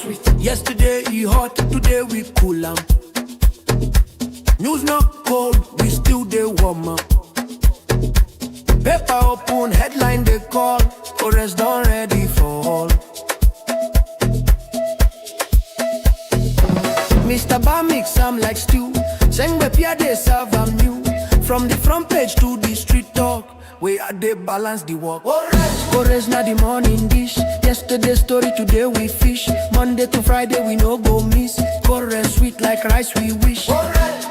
sweet. Yesterday he hot, today we cool am. News not cold, we still dey warm up. Paper open, headline they call, chorus done ready for all. Mr. Bar mix am like stew, Sengbe Pia they serve am new. From the front page to the street talk, we are they balance the work. Chorus na the morning dish, yesterday story, today we fish. Monday to Friday we no go miss, chorus sweet like rice we wish.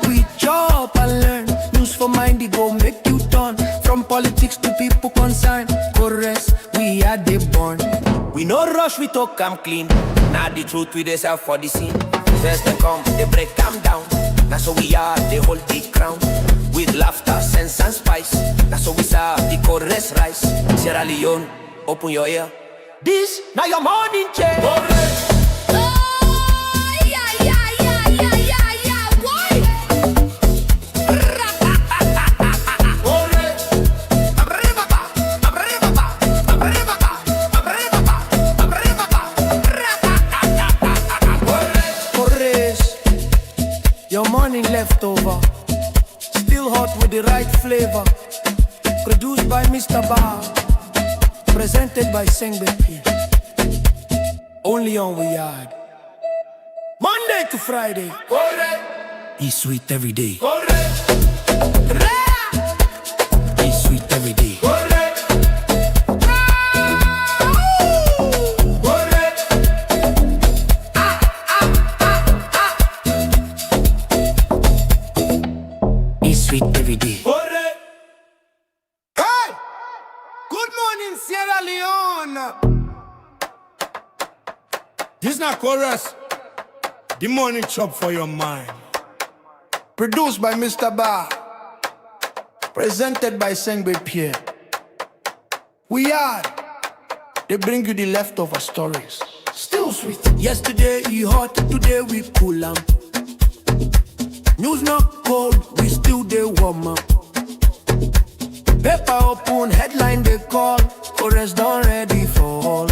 We chop and learn, news for mind it go make you turn. From politics to people concerned, chorus we are they born. We no rush, we talk am clean. Now the truth we dey sell for the scene. First they come, they break them down. That's how we are, they hold the crown. With laughter, sense and spice. That's how we serve the chorus rice. Sierra Leone, open your ear. This, now your morning chair. Your morning leftover, still hot with the right flavor. Produced by Mr. Bar, presented by Sengbe. Only on We Yard. Monday to Friday. He's sweet every day. He's sweet every day. Every day. Hey! Good morning, Sierra Leone. This not chorus. The morning chop for your mind. Produced by Mr. Bar. Presented by Sengbe Pierre. We are. They bring you the leftover stories. Still sweet. Yesterday he hot, today we cool am. News not cold, we still dey warm up. Paper open, headline they call, chorus done ready for all.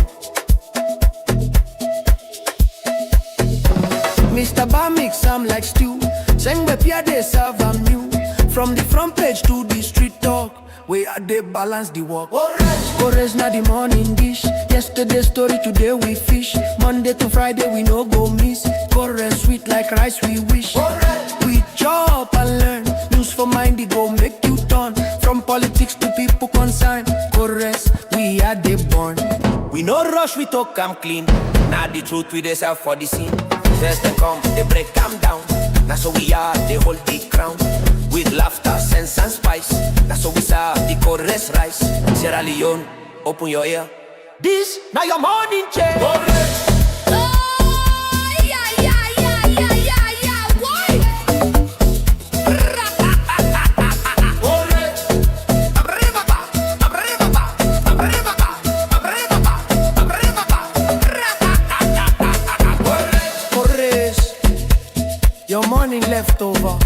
Mr. Bar mix am like stew, Sengbe Pia they serve am new. From the front page to the street talk, we are they balance the work. Chorus na the morning dish, yesterday story, today we fish. Monday to Friday we no go miss, chorus sweet like rice we wish. We chop and learn, news for mind it go make you turn. From politics to people concerned, chorus we are they born. We no rush, we talk am clean. Now the truth we dey sell for the scene. First they come, they break them down. That's how we are, they hold the crown. With laughter, sense and spice. That's how we serve the chorus rice. Sierra Leone, open your ear. This, now your morning chair. Your morning leftover,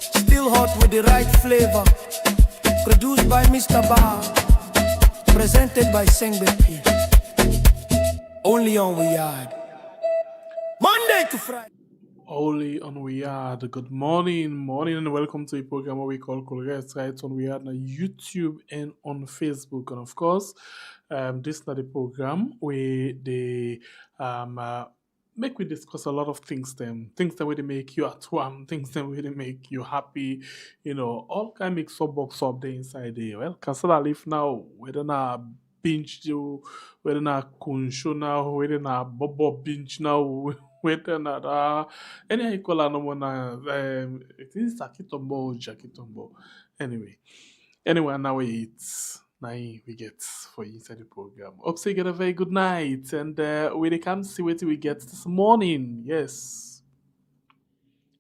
still hot with the right flavor. Produced by Mr. Bar, presented by Sengbe. Only on We Yard. Monday to Friday. Only on We Yard. Good morning, and welcome to a program we call Cowardice, right on We Yard on YouTube and on Facebook. And of course, this is not a program where they make we discuss a lot of things that will make you at one, things that will make you happy, all kind of box up there inside there. Well, consider live now, whether na binge you, whether na kunsho now, whether na bobo binge now, whether na any equal no na it is Sakitombo or Jakitombo. Anyway, now it's we get for inside the program. Hope so you get a very good night, and we can see what we get this morning. Yes,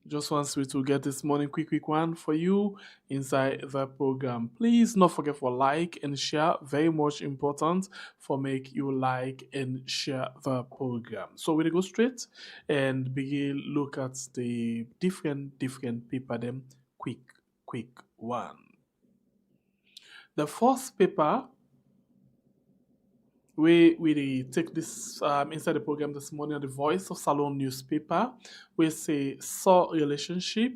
just one sweet we get this morning. Quick one for you inside the program. Please not forget for like and share. Very much important for make you like and share the program. So we go straight and begin look at the different paper them. Quick one. The first paper we take this inside the program this morning, the Voice of Salon newspaper. We say saw relationship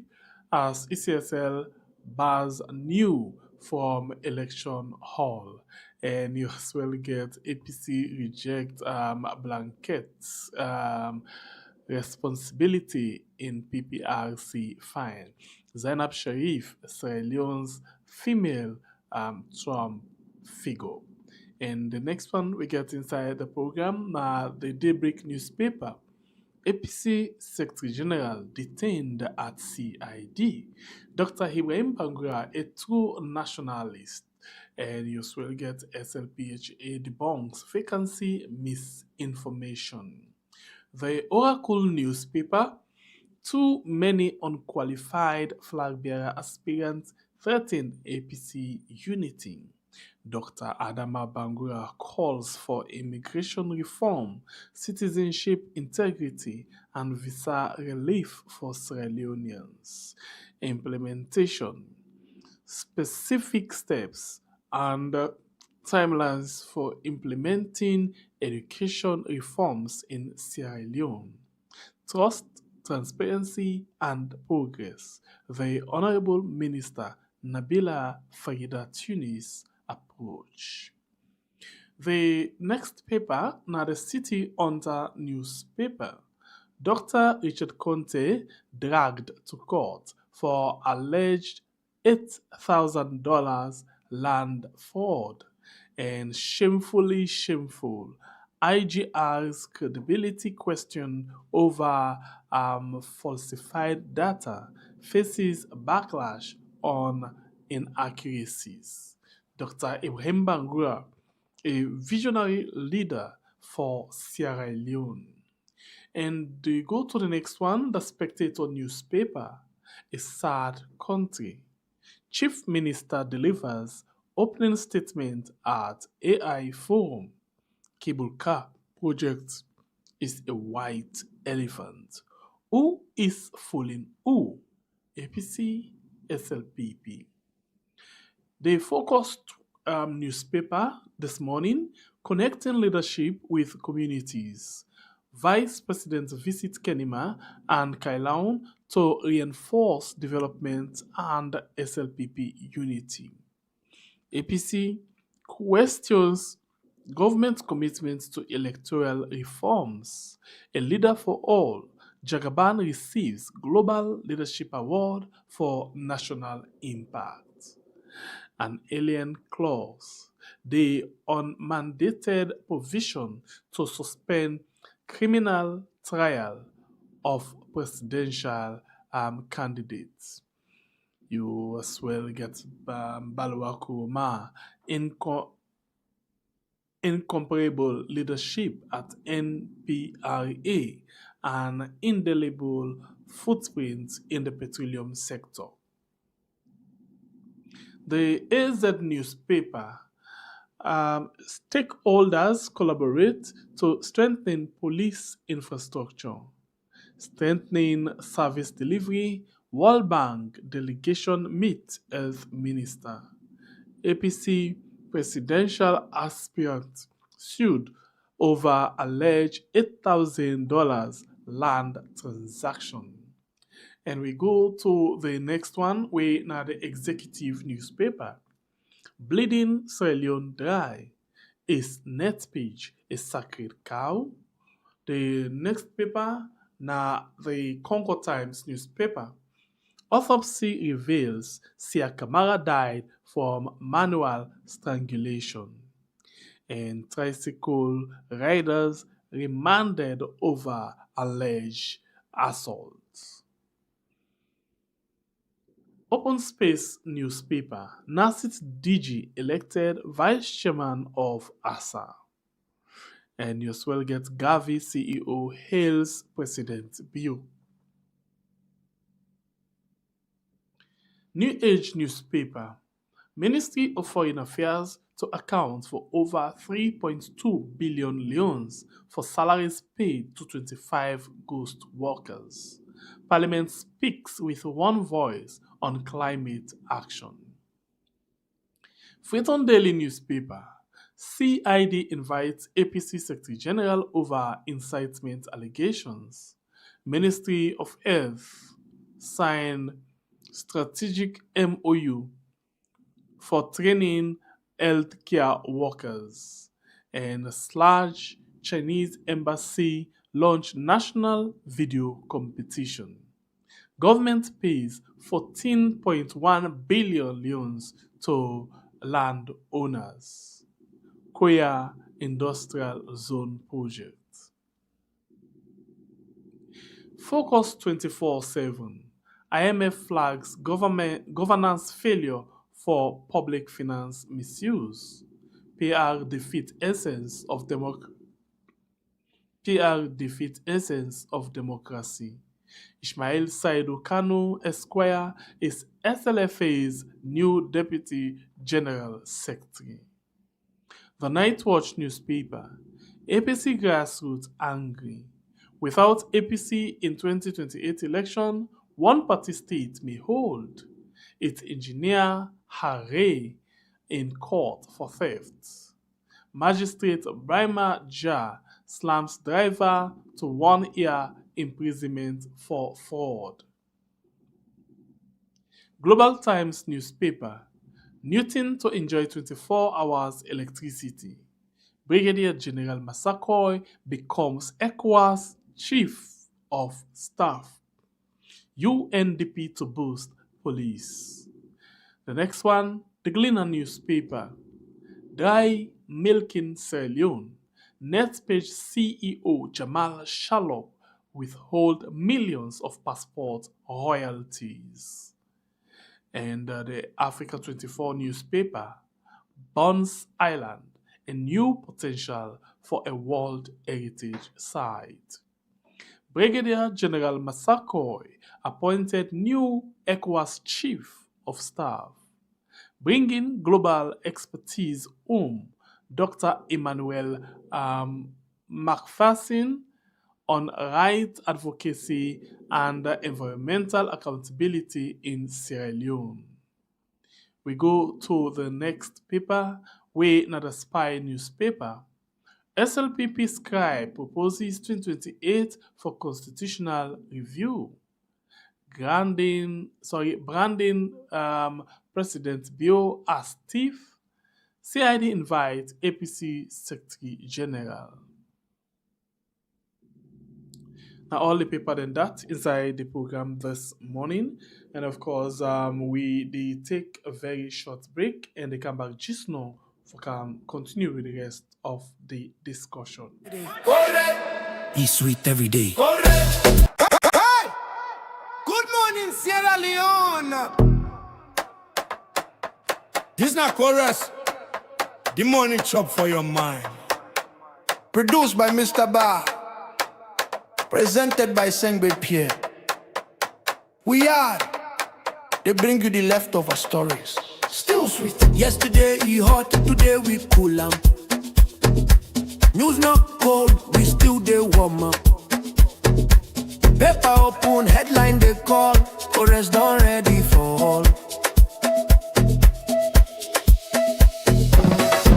as ECSL bars new from election hall, and you as well get APC reject blankets responsibility in PPRC fine. Zainab Sharif, Sierra Leone's female Trump figure. And the next one we get inside the program, the Daybreak newspaper. APC Secretary General detained at CID. Dr. Ibrahim Bangura, a true nationalist. And you will get SLPHA debunks vacancy misinformation. The Oracle newspaper, too many unqualified flag bearer aspirants threaten APC unity. Dr. Adama Bangura calls for immigration reform, citizenship integrity, and visa relief for Sierra Leoneans. Implementation, specific steps, and timelines for implementing education reforms in Sierra Leone. Trust, transparency, and progress. The Honorable Minister Nabila Farida Tunis approach. The next paper, now the City Hunter newspaper. Dr. Richard Conte dragged to court for alleged $8,000 land fraud and shamefully shameful. IGR's credibility question over falsified data faces backlash on inaccuracies. Dr. Ibrahim Bangura, a visionary leader for Sierra Leone. And we go to the next one, the Spectator newspaper. A sad country. Chief Minister delivers opening statement at AI Forum. Cable car project is a white elephant. Who is fooling who? APC, SLPP. The focused newspaper this morning, connecting leadership with communities. Vice President visit Kenema and Kailaun to reinforce development and SLPP unity. APC questions government commitment to electoral reforms. A leader for all, Jagaban receives Global Leadership Award for National Impact. An alien clause, the unmandated provision to suspend criminal trial of presidential candidates. You as well get Balwaku Ma, incomparable leadership at NPRA, and indelible footprint in the petroleum sector. The AZ newspaper, stakeholders collaborate to strengthen police infrastructure, strengthening service delivery. World Bank delegation meet Health Minister. APC presidential aspirant sued over alleged $8,000 land transaction. And we go to the next one, we now the executive newspaper. Bleeding Sierra Leone dry. Is net page a sacred cow? The next paper, now the Congo Times newspaper. Autopsy reveals Sia Kamara died from manual strangulation. And tricycle riders remanded over alleged assault. Open Space newspaper, Nasit DG elected vice chairman of ASA. And you as well get Gavi CEO hails President Bio. New Age newspaper, Ministry of Foreign Affairs to account for over 3.2 billion leones for salaries paid to 25 ghost workers. Parliament speaks with one voice on climate action. Freeton Daily newspaper, CID invites APC Secretary General over incitement allegations. Ministry of Health signed strategic MOU for training healthcare workers. And slash Chinese embassy launched national video competition. Government pays 14.1 billion loans to landowners. Koya Industrial Zone Project. Focus 24/7. IMF flags governance failure for public finance misuse. PR defeat essence of democracy. Ismail Saidu Kanu Esquire is SLFA's new Deputy General Secretary. The Night Watch newspaper. APC grassroots angry. Without APC in 2028 election, one-party state may hold. Its engineer Hare in court for theft. Magistrate Brahma Jha slams driver to 1 year imprisonment for fraud. Global Times newspaper. Newton to enjoy 24 hours electricity. Brigadier General Massakoy becomes ECOWAS Chief of Staff. UNDP to boost police. The next one, the Gleaner newspaper. Dry milking Sierra Leone. NetPage CEO Jamal Shalop withhold millions of passport royalties. And the Africa 24 newspaper. Bonds Island, a new potential for a World Heritage Site. Brigadier General Massakoy appointed new ECOWAS Chief of Staff. Bringing global expertise home, Dr. Emmanuel McPherson on right advocacy and environmental accountability in Sierra Leone. We go to the next paper, We Not a Spy newspaper. SLPP scribe proposes 2028 for constitutional review. Branding President Bio as thief. CID invite APC Secretary General. Now, all the paper than that inside the program this morning. And of course, they take a very short break and they come back just now for can continue with the rest of the discussion. He's sweet every day. Hey! Good morning, Sierra Leone. This is not chorus. The morning chop for your mind. Produced by Mr. Bar. Presented by Sengbet Pierre. We are. They bring you the leftover stories. Still sweet. Yesterday he hot, today we cool am. News not cold, we still dey warm up. Paper open, headline they call. Chorus done ready for all.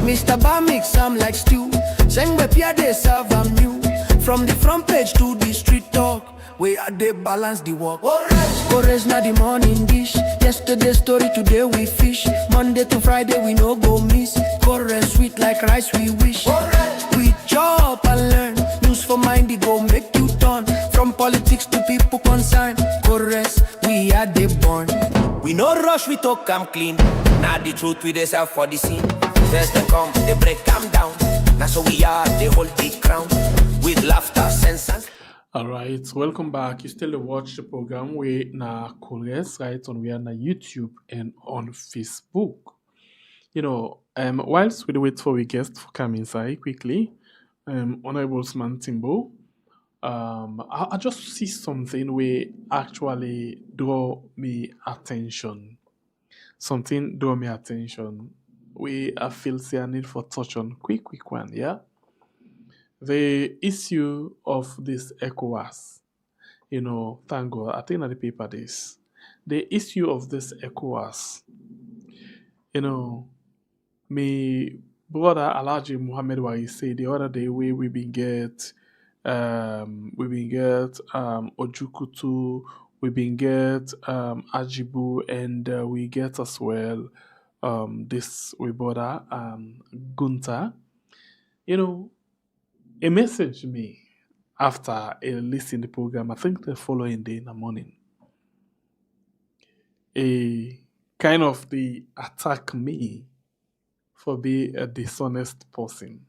Mr. Bar mix am like stew. Sengbet Pierre they serve am new. From the front page to the street talk, we are they balance the work. Chorus na the morning dish. Yesterday story, today we fish. Monday to Friday we no go miss. Chorus sweet like rice we wish. We chop and learn. News for mind, it go make you turn. From politics to people concerned. Chorus, we are the born. We no rush, we talk, I'm clean. Now the truth we deserve for the scene. First they come, they break, calm down. That's how we are, they hold the crown. With laughter, sense and... Alright, welcome back. You still watch the program We na Cowardice, right? We are na YouTube and on Facebook. You know, whilst we wait for we guest to come inside quickly, Honorable Sman Timbo, I just see something where actually draw me attention. Something draw me attention. I feel say I need for touch on quick one, yeah? The issue of this ECOWAS, you know, thank God, I think that the paper this. The issue of this ECOWAS, you know, me brother Alhaji Muhammad Wari say the other day we been get Ojukutu, we been get Ajibu, and we get as well this we brother Gunta. You know, a message me after a listen the program. I think the following day in the morning. A kind of they attack me for being a dishonest person.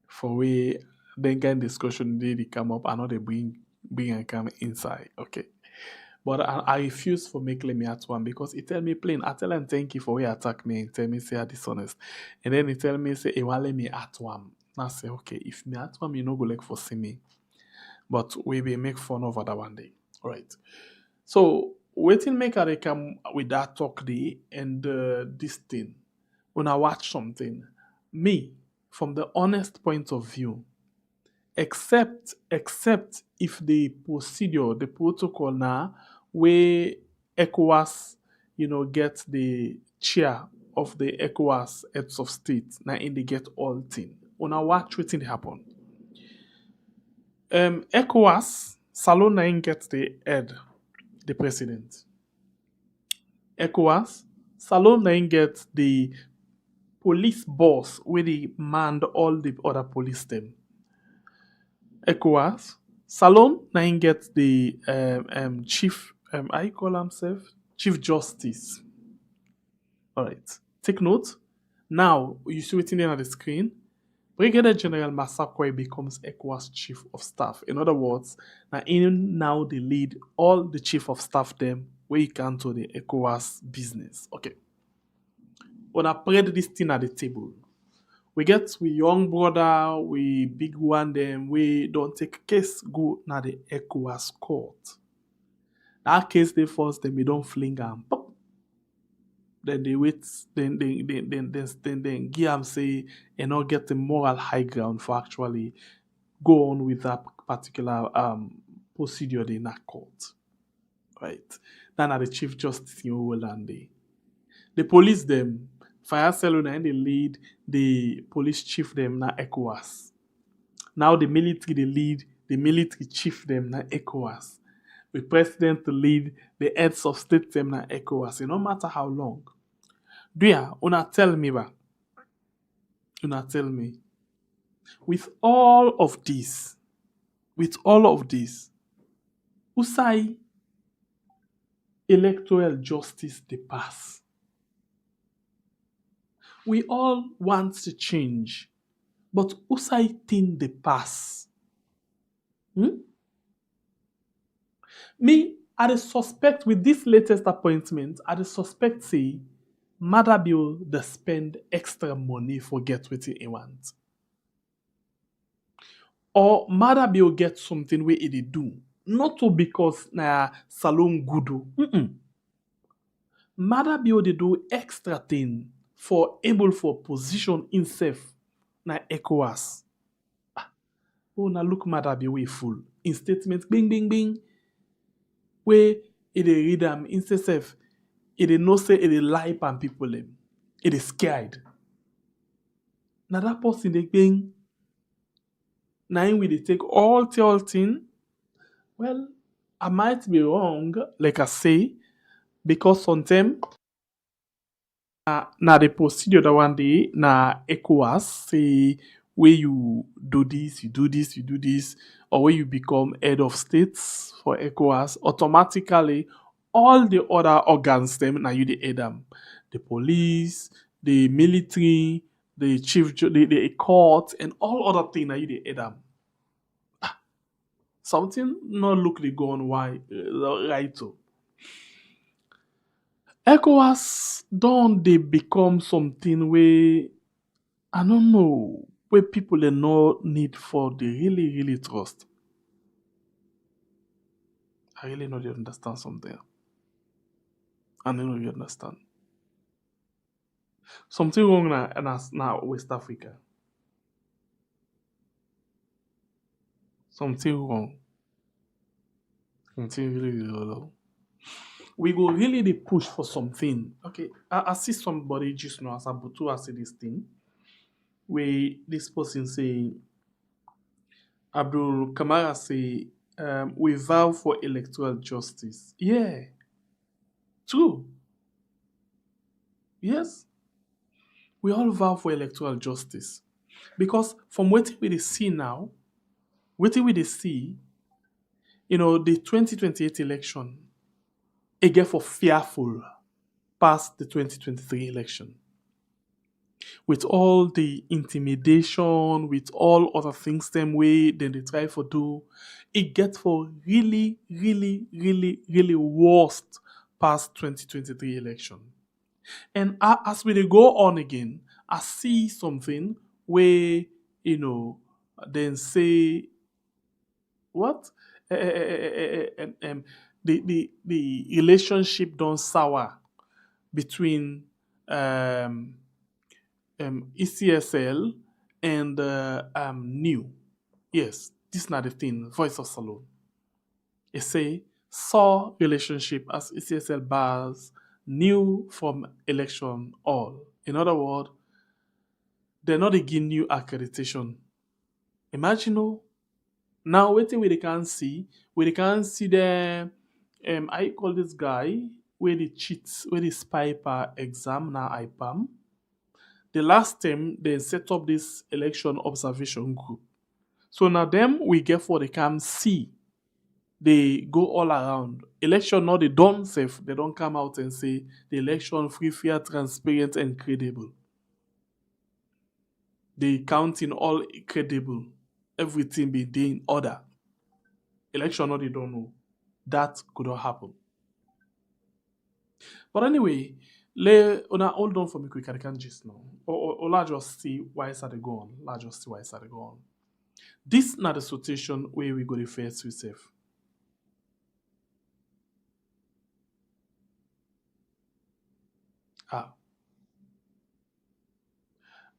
For we then kind discussion they come up, I know they bring and come inside. Okay. But I refuse for make me at one because he tell me plain. I tell him thank you for way attack me and tell me say I dishonest. And then he tell me say he want let me at one. And I say okay, if me at one you no go like for see me. But we will make fun of other one day. All right. So waiting make they come with that talk day and this thing. When I watch something, me, from the honest point of view, except if the procedure, the protocol now, where ECOWAS, get the chair of the ECOWAS heads of state, now in they get all thing. When I watch wetin happen. ECOWAS, Salon na get the head, the president. ECOWAS, Salon na get the police boss where they manned all the other police them. ECOWAS, Salon na get the chief, how you call himself? Chief Justice. Alright. Take note. Now, you see what's in there on the screen. Brigadier General Massaquoi becomes ECOWAS Chief of Staff. In other words, now they lead all the Chief of Staff them where you can to the ECOWAS business. Okay. When I spread this thing at the table, we get we young brother, we big one them, we don't take case go na the ECOWAS court. That case they first then we don't fling and pop. Then they wait, then give them say and not get the moral high ground for actually go on with that particular procedure in that court. Right. Then are the Chief Justice in Holland. The police them, Fire Salona and they lead the police chief them na ECOWAS. Now the military they lead the military chief them na ECOWAS. The president to lead the heads of state them na ECOWAS. No matter how long. Duya, una tell me ba. Una tell me. With all of this, who say electoral justice they pass? We all want to change, but who say thing they pass? Me, I suspect with this latest appointment, I suspect say Madabio they spend extra money for get what he want. Or Madabio get something where it do. Not to because na salon gudu. Madabio they do extra thing for able for position himself na ECOWAS. Oh, na look Madabio way full. In statement, bing, bing, bing. Where it read them instead of it no say it lie pan people them. It is scared. Now that person they bing. Now we they take all thing. Well, I might be wrong, like I say, because sometimes na the procedure that one day na ECOWAS say where you do this, or where you become head of states for ECOWAS, automatically all the other organs them now you the head them. The police, the military, the chief, the court, and all other things now you the head them. Something not look the gun why right so. ECOWAS don't they become something where I don't know where people they no need for the really trust. I really know you understand something. I know you understand. Something wrong na West Africa. Something wrong. Something really wrong. We go really push for something. Okay, I see somebody just now as Abutu I say this thing. where this person say, Abdul Kamara say, we vow for electoral justice. Yeah, true. Yes, we all vow for electoral justice. Because from what we dey see now, what we dey see, the 2028 election, it get for fearful past the 2023 election. With all the intimidation, with all other things them way then they try for do, it get for really, really, really, really worst past 2023 election. And as we dey go on again, I see something where, then say, what? The relationship don't sour between ECSL and New. Yes, this is not the thing. Voice of Salon. It say saw relationship as ECSL bars New from election all. In other words, they're not again new accreditation. Imagine now waiting we can see the I call this guy where the cheats where the spy per exam now IPAM. The last time they set up this election observation group. So now them we get for they can see. They go all around. Election now they don't safe. They don't come out and say the election free, fair, transparent, and credible. They counting all credible. Everything be in order. Election now they don't know. That could not happen. But anyway, hold on for me quick. I can't just now. Or let's just see why it's at the go on. Let's just see why it's at the go on. This not the situation where we go to face with safe.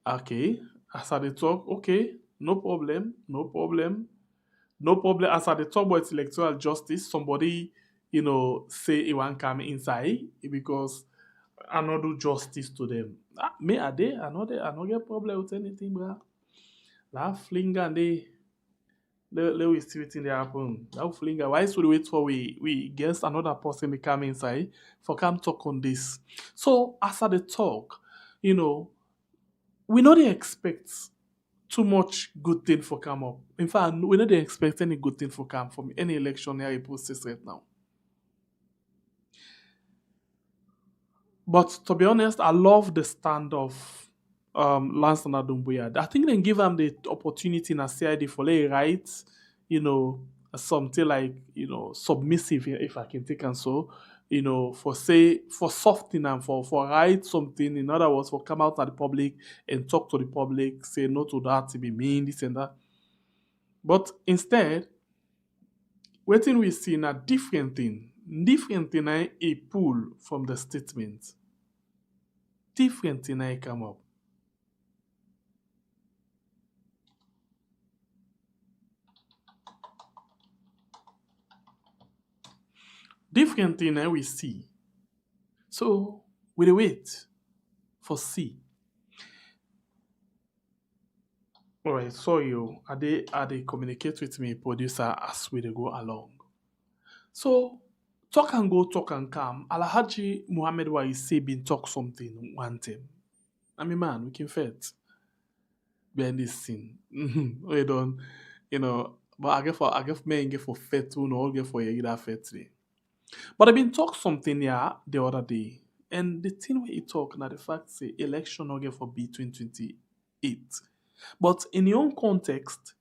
Okay. As I dey talk, okay, no problem. As I dey talk about electoral justice, somebody, say he want come inside because I not do justice to them. Me I not get problem with anything, bro. La flinga and let we see wetin dey happen. That flinga. Why should we wait for we guess another person to come inside for come talk on this? So as I dey talk, we not dey expect too much good thing for come up. In fact, we not dey expect any good thing for come from any electionary process right now. But to be honest, I love the stand of Lance Dumbuya. I think they give him the opportunity in a CID for lay right, something like submissive if I can take and so. For softening and for write something, in other words, for come out at the public and talk to the public, say no to that, to be mean, this and that. But instead, waiting we see a different thing a pull from the statement. Different thing I come up. Different thing we see. So we wait for see. Alright, so are they communicate with me, producer, as we go along. So talk and go, talk and come. Alhaji Muhammad Waisi been talk something one time. I mean, man, we can fit behind this scene. We don't, but I get men get for fet, all get for you that fet today. But I been talk something here the other day, and the thing where he talk now the fact say election not get for B2028. But in your own context,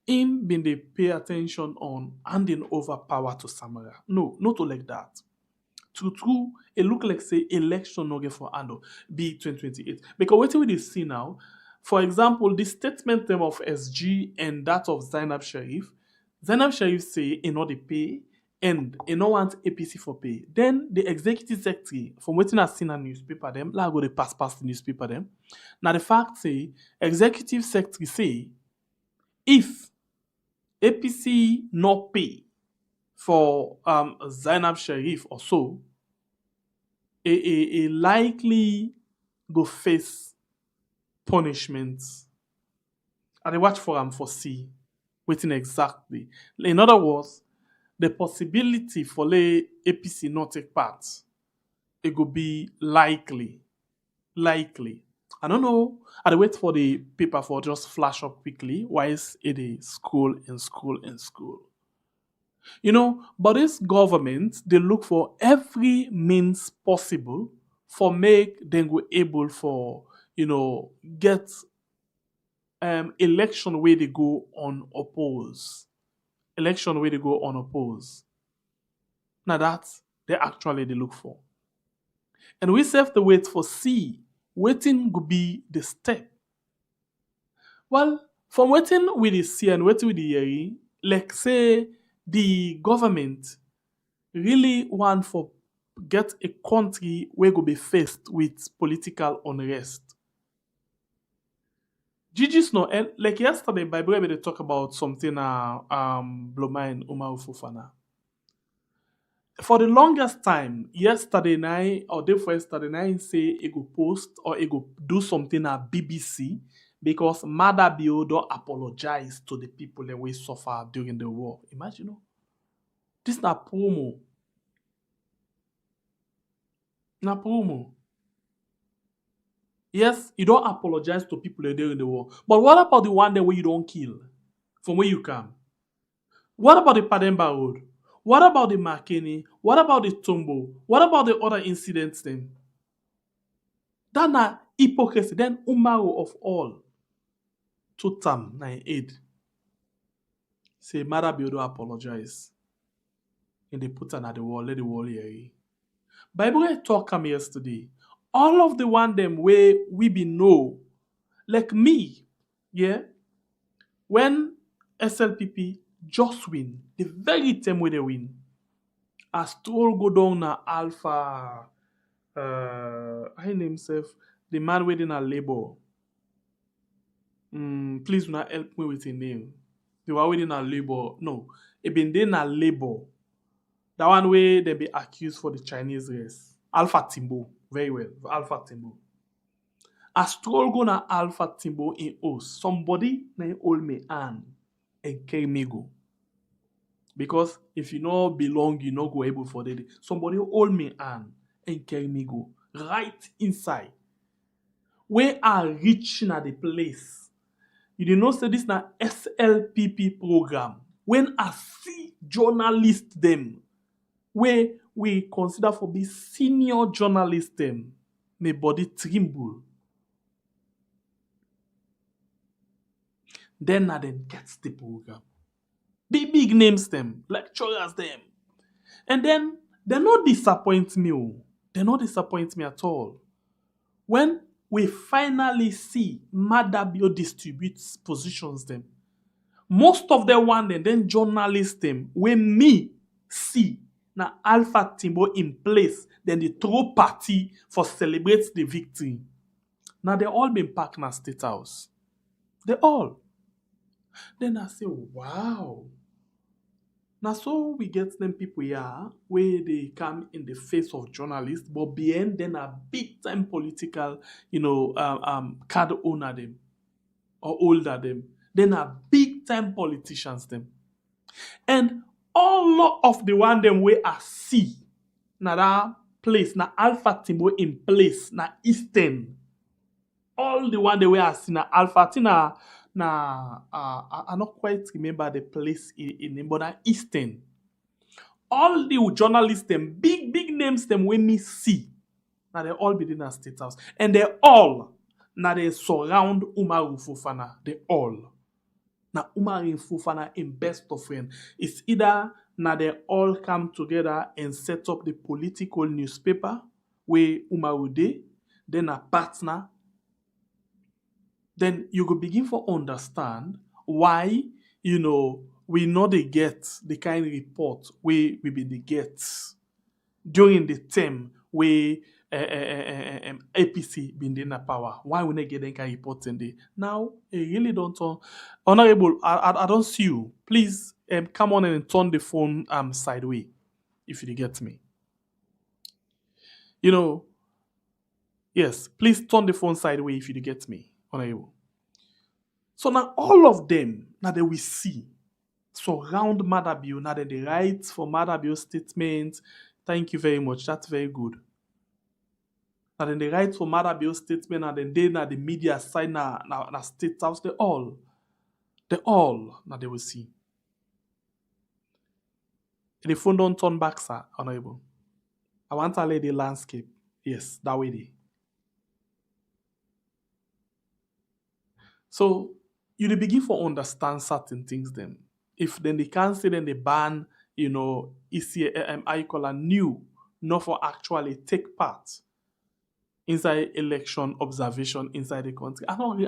him been they pay attention on handing over power to Samara. No, not to like that. True, it look like say election not get for handle B2028. Because what we see now, for example, the statement them of SG and that of Zainab Sharif say in order pay and you no want APC for pay. Then the executive secretary, from what I seen in newspaper them, like go they pass the newspaper them. Now the fact say executive secretary say if APC not pay for Zainab Sharif or so, a likely go face punishment I dey watch for am for see wetin exactly. In other words, the possibility for the APC not take part, it go be likely. Likely. I don't know. I dey wait for the paper for just flash up quickly whilst it is school and school and school. But this government, they look for every means possible for make them go able for, get election where they go unopposed. Election where they go unopposed. Now that's they actually they look for. And we have to wait for see waiting could be the step. Well, from waiting with the see and waiting with the hearing, like say the government really want for get a country where go be faced with political unrest. Gigi's no, and like yesterday, by the way, they talk about something Bloma and Umar Fufana. For the longest time, yesterday night or day before yesterday night, say he go post or he go do something at BBC because Mada Bio don't apologize to the people that we suffer during the war. Imagine, this is not promo. Not promo. Yes, you don't apologize to people that are during the war. But what about the one that where you don't kill? From where you come? What about the Pademba Road? What about the Makeni? What about the Tombo? What about the other incidents then? That's not hypocrisy. Then Umaru of all. Tutam 98. Say Mada Bio don't apologize. And they put her at the wall, let the wall hear. Bible talk come yesterday. All of the one them way we be know, like me, yeah, when SLPP just win, the very time where they win, as Stroll go down na Alpha, I name himself, the man waiting at labor. Please do not help me with his name. They were waiting at labor. No, it been there na labor. That one way they be accused for the Chinese race. Alpha Timbo. Very well. Alpha Timbo. As Stroll go na Alpha Timbo in us, somebody na hold me hand and carry me go. Because if you no belong, you no go able for the day. Somebody hold me hand and carry me go. Right inside. Where I reaching at the place. You did not say this na SLPP program. When I see journalists them, where we consider for be senior journalists them, my body tremble. Then I then gets the program. Big names them, lecturers them. And then they not disappoint me. They not disappoint me at all. When we finally see Madabio distributes positions them, most of them one then journalists them, when me see na Alpha Timbo in place, then the throw party for celebrate the victory. Now they all been packed in a state house. They all. Then I say, wow. Now so we get them people here where they come in the face of journalists, but behind then a big time political, card owner them or older them. Then a big time politicians them. And all of the one them way I see na that place, na Alpha Timbo in place, na Eastern. All the one the way I see na Alpha Tina I not quite remember the place in but na Eastern. All the journalists them, big names them when me see. Now they all be in a state house. And they all now they surround Umaru Fufana. They all. Now Umaru Fufana in best of friend. It's either now they all come together and set up the political newspaper where Umaru dey, then a partner. Then you go begin to understand why, we know they get the kind of report we be they get during the term where APC been in power. Why we not get that kind of report in there? Now, I really don't know. Honorable, I don't see you. Please come on and turn the phone sideways, if you get me. Yes, please turn the phone sideways if you get me. Honorable. So now all of them, now they will see, surround Madabio, now they write for Madabio statement. Thank you very much. That's very good. Now then they write for Madabio statement, and then they now the media side na state house, they all now they will see. The phone don't turn back, sir, honorable. I want to lay the landscape. Yes, that way they. So you dey begin for understand certain things then. If then they can't say then they ban, ECA new, not for actually take part inside election observation inside the country. I don't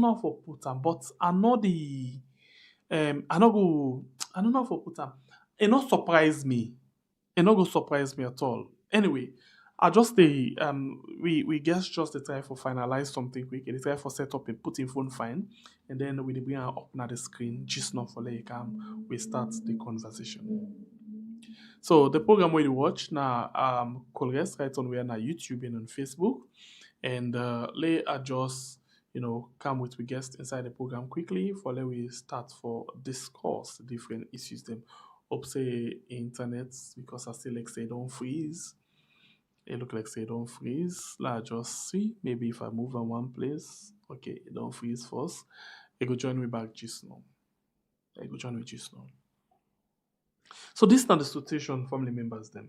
know for put them, but I don't know for put them. It not surprise me. It not go surprise me at all. Anyway, I just we guess just the try for finalize something quick. The try for set up and put in phone fine, and then we bring her up on the screen. Just not for like we start the conversation. So the program we watch now, Cowardice right on we are now YouTube and on Facebook, and they are just come with we guest inside the program quickly for let we start for discuss different issues them. Hope say internet because I still like say don't freeze. It look like say don't freeze. Let's just see. Maybe if I move on one place, okay, it don't freeze first. It go join me back just now. It go join me just now. So this is not the situation family members then.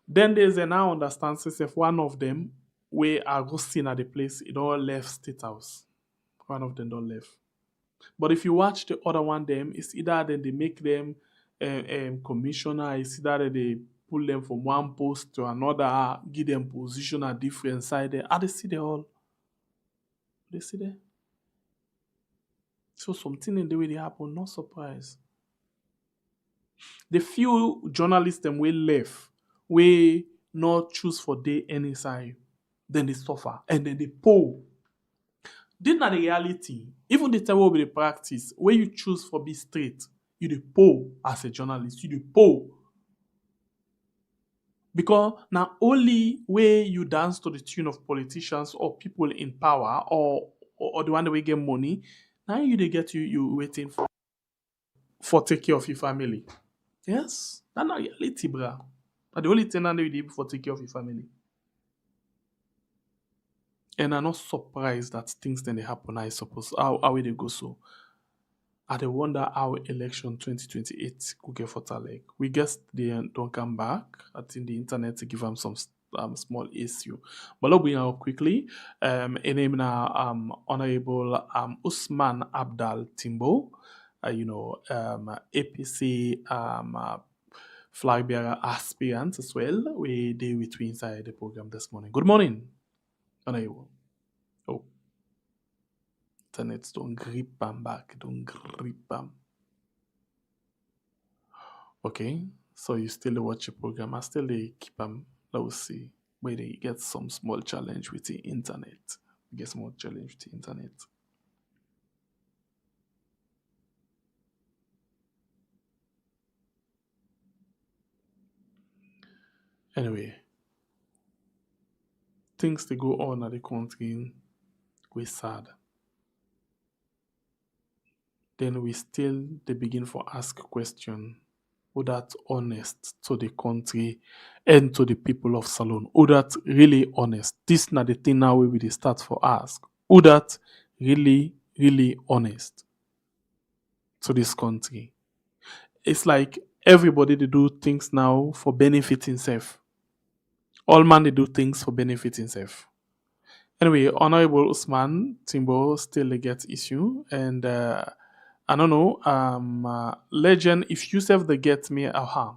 Then there's a now understand if one of them where I go seen at the place, it all left State House. One of them don't left. But if you watch the other one, them it's either then they make them commissioner, it's either that they pull them from one post to another, give them position at different side there. They see they all. They see there. So something in the way they happen, no surprise. The few journalists them will left, we not choose for day any side, then they suffer and then they poll. This not the reality. Even the time will be the practice where you choose for be straight, you the poll as a journalist, you the poll. Because now only way you dance to the tune of politicians or people in power or the one that will get money, now you they get you waiting for take care of your family. Yes, that's not reality, bruh. But the only thing that you do for take care of your family. And I'm not surprised that things then they happen, I suppose. How will they go so? I wonder how election 2028 could get for like. We guess they don't come back. I think the internet to give them some small issue. But let's bring up quickly. A name now Honorable Usman Abdal Timbo, APC flag bearer aspirant as well. We did with we inside the program this morning. Good morning, Honorable. Oh. Internets don't grip them back, don't grip them. Okay, so you still watch the program, I still keep them. Let's see where they get some small challenge with the internet. Get small challenge with the internet. Anyway, things that go on at the country, we sad. Then we still they begin for ask question. Who that honest to the country and to the people of Salone? Who that really honest? This not the thing now we will start for ask. Who that really, really honest to this country? It's like everybody they do things now for benefiting self. All man they do things for benefiting self. Anyway, Honorable Usman Timbo still get issue and I don't know. Legend, if you self the get me,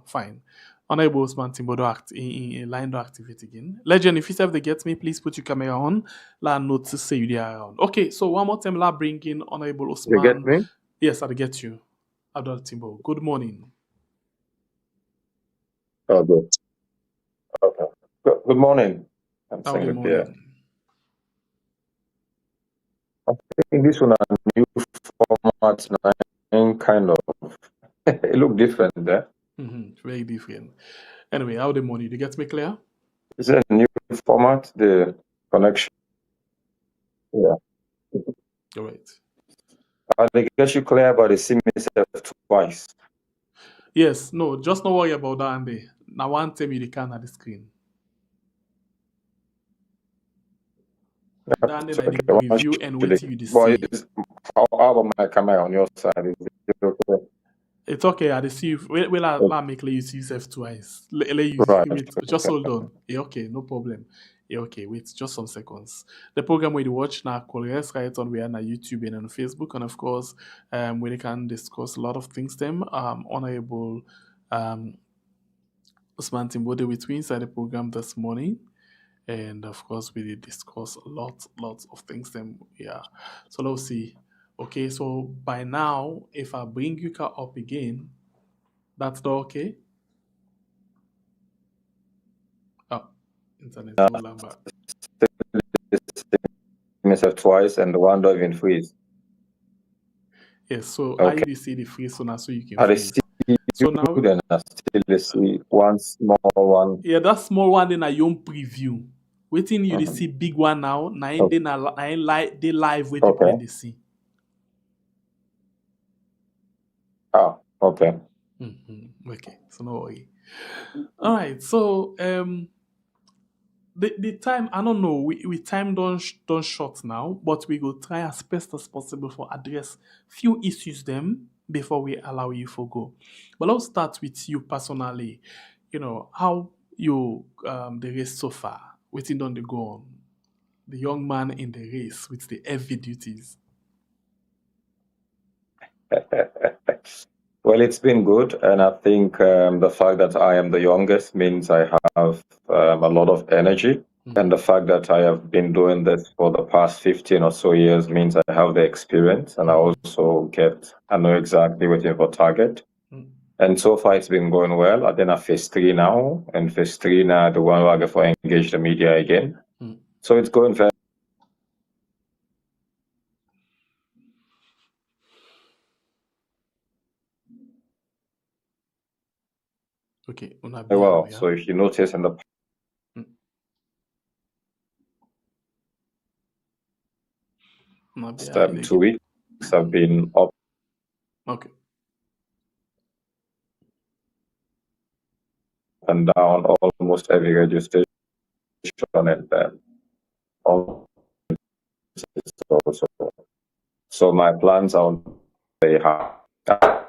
fine. Honorable Usman Timbo do act in line to activate again. Legend, if you self the get me, please put your camera on. La notice say you there around. Okay, so one more time, la bring in Honorable Usman. You get me? Yes, I'll get you. Abdul Timbo. Good morning. Oh, good. Okay. Good morning. I'm Good saying morning. here. I think this one a new format and kind of it look different there. Very different. Anyway, how the money? Do you get me clear? Is it a new format? The connection? Yeah. All right. I get you clear about the see myself twice. Yes, no, just not worry about that and there. Now one time you can at the screen. Then I Okay, the preview and wait till you boy, see. how about my camera on your side? Is it okay? It's okay, I see you. Will I make you see yourself twice? Let you Right. wait, just hold on. Yeah, okay, no problem. Yeah, okay, wait, just some seconds. The program we watch now, Cowardice, right on we are on YouTube and on Facebook, and of course, we can discuss a lot of things. Them, honorable, Usman Timbode with me inside the program this morning. And of course, we did discuss lots of things. Then, yeah. So let's see. Okay, so by now, if I bring you up again, that's not okay. Oh, internet no longer. Myself twice, and the one don't even freeze. Yes, so Okay. I see the freeze so now so you can I freeze. see So you, now, then I still see one small one. yeah, that small one in a young preview. Waiting you to see big one now. Nine Okay. they live with Okay. people in the sea. Ah, okay. Okay, so no worry. All right, so the time I don't know we time don't short now, but we go try as best as possible for address few issues them before we allow you for go. But let's start with you personally. You know how you the race so far. Waiting on the go on. The young man in the race with the heavy duties. Well, it's been good, and I think the fact that I am the youngest means I have a lot of energy. And the fact that I have been doing this for the past 15 or so years means I have the experience, and I know exactly what you have a target. And so far, it's been going well. I've been at phase 3 now, and phase 3 now, the one where I for engage the media again. So it's going very Okay, well. So if you notice in the past 2 weeks, I've been up Okay. and down almost every radio station, and all so my plans are very high. I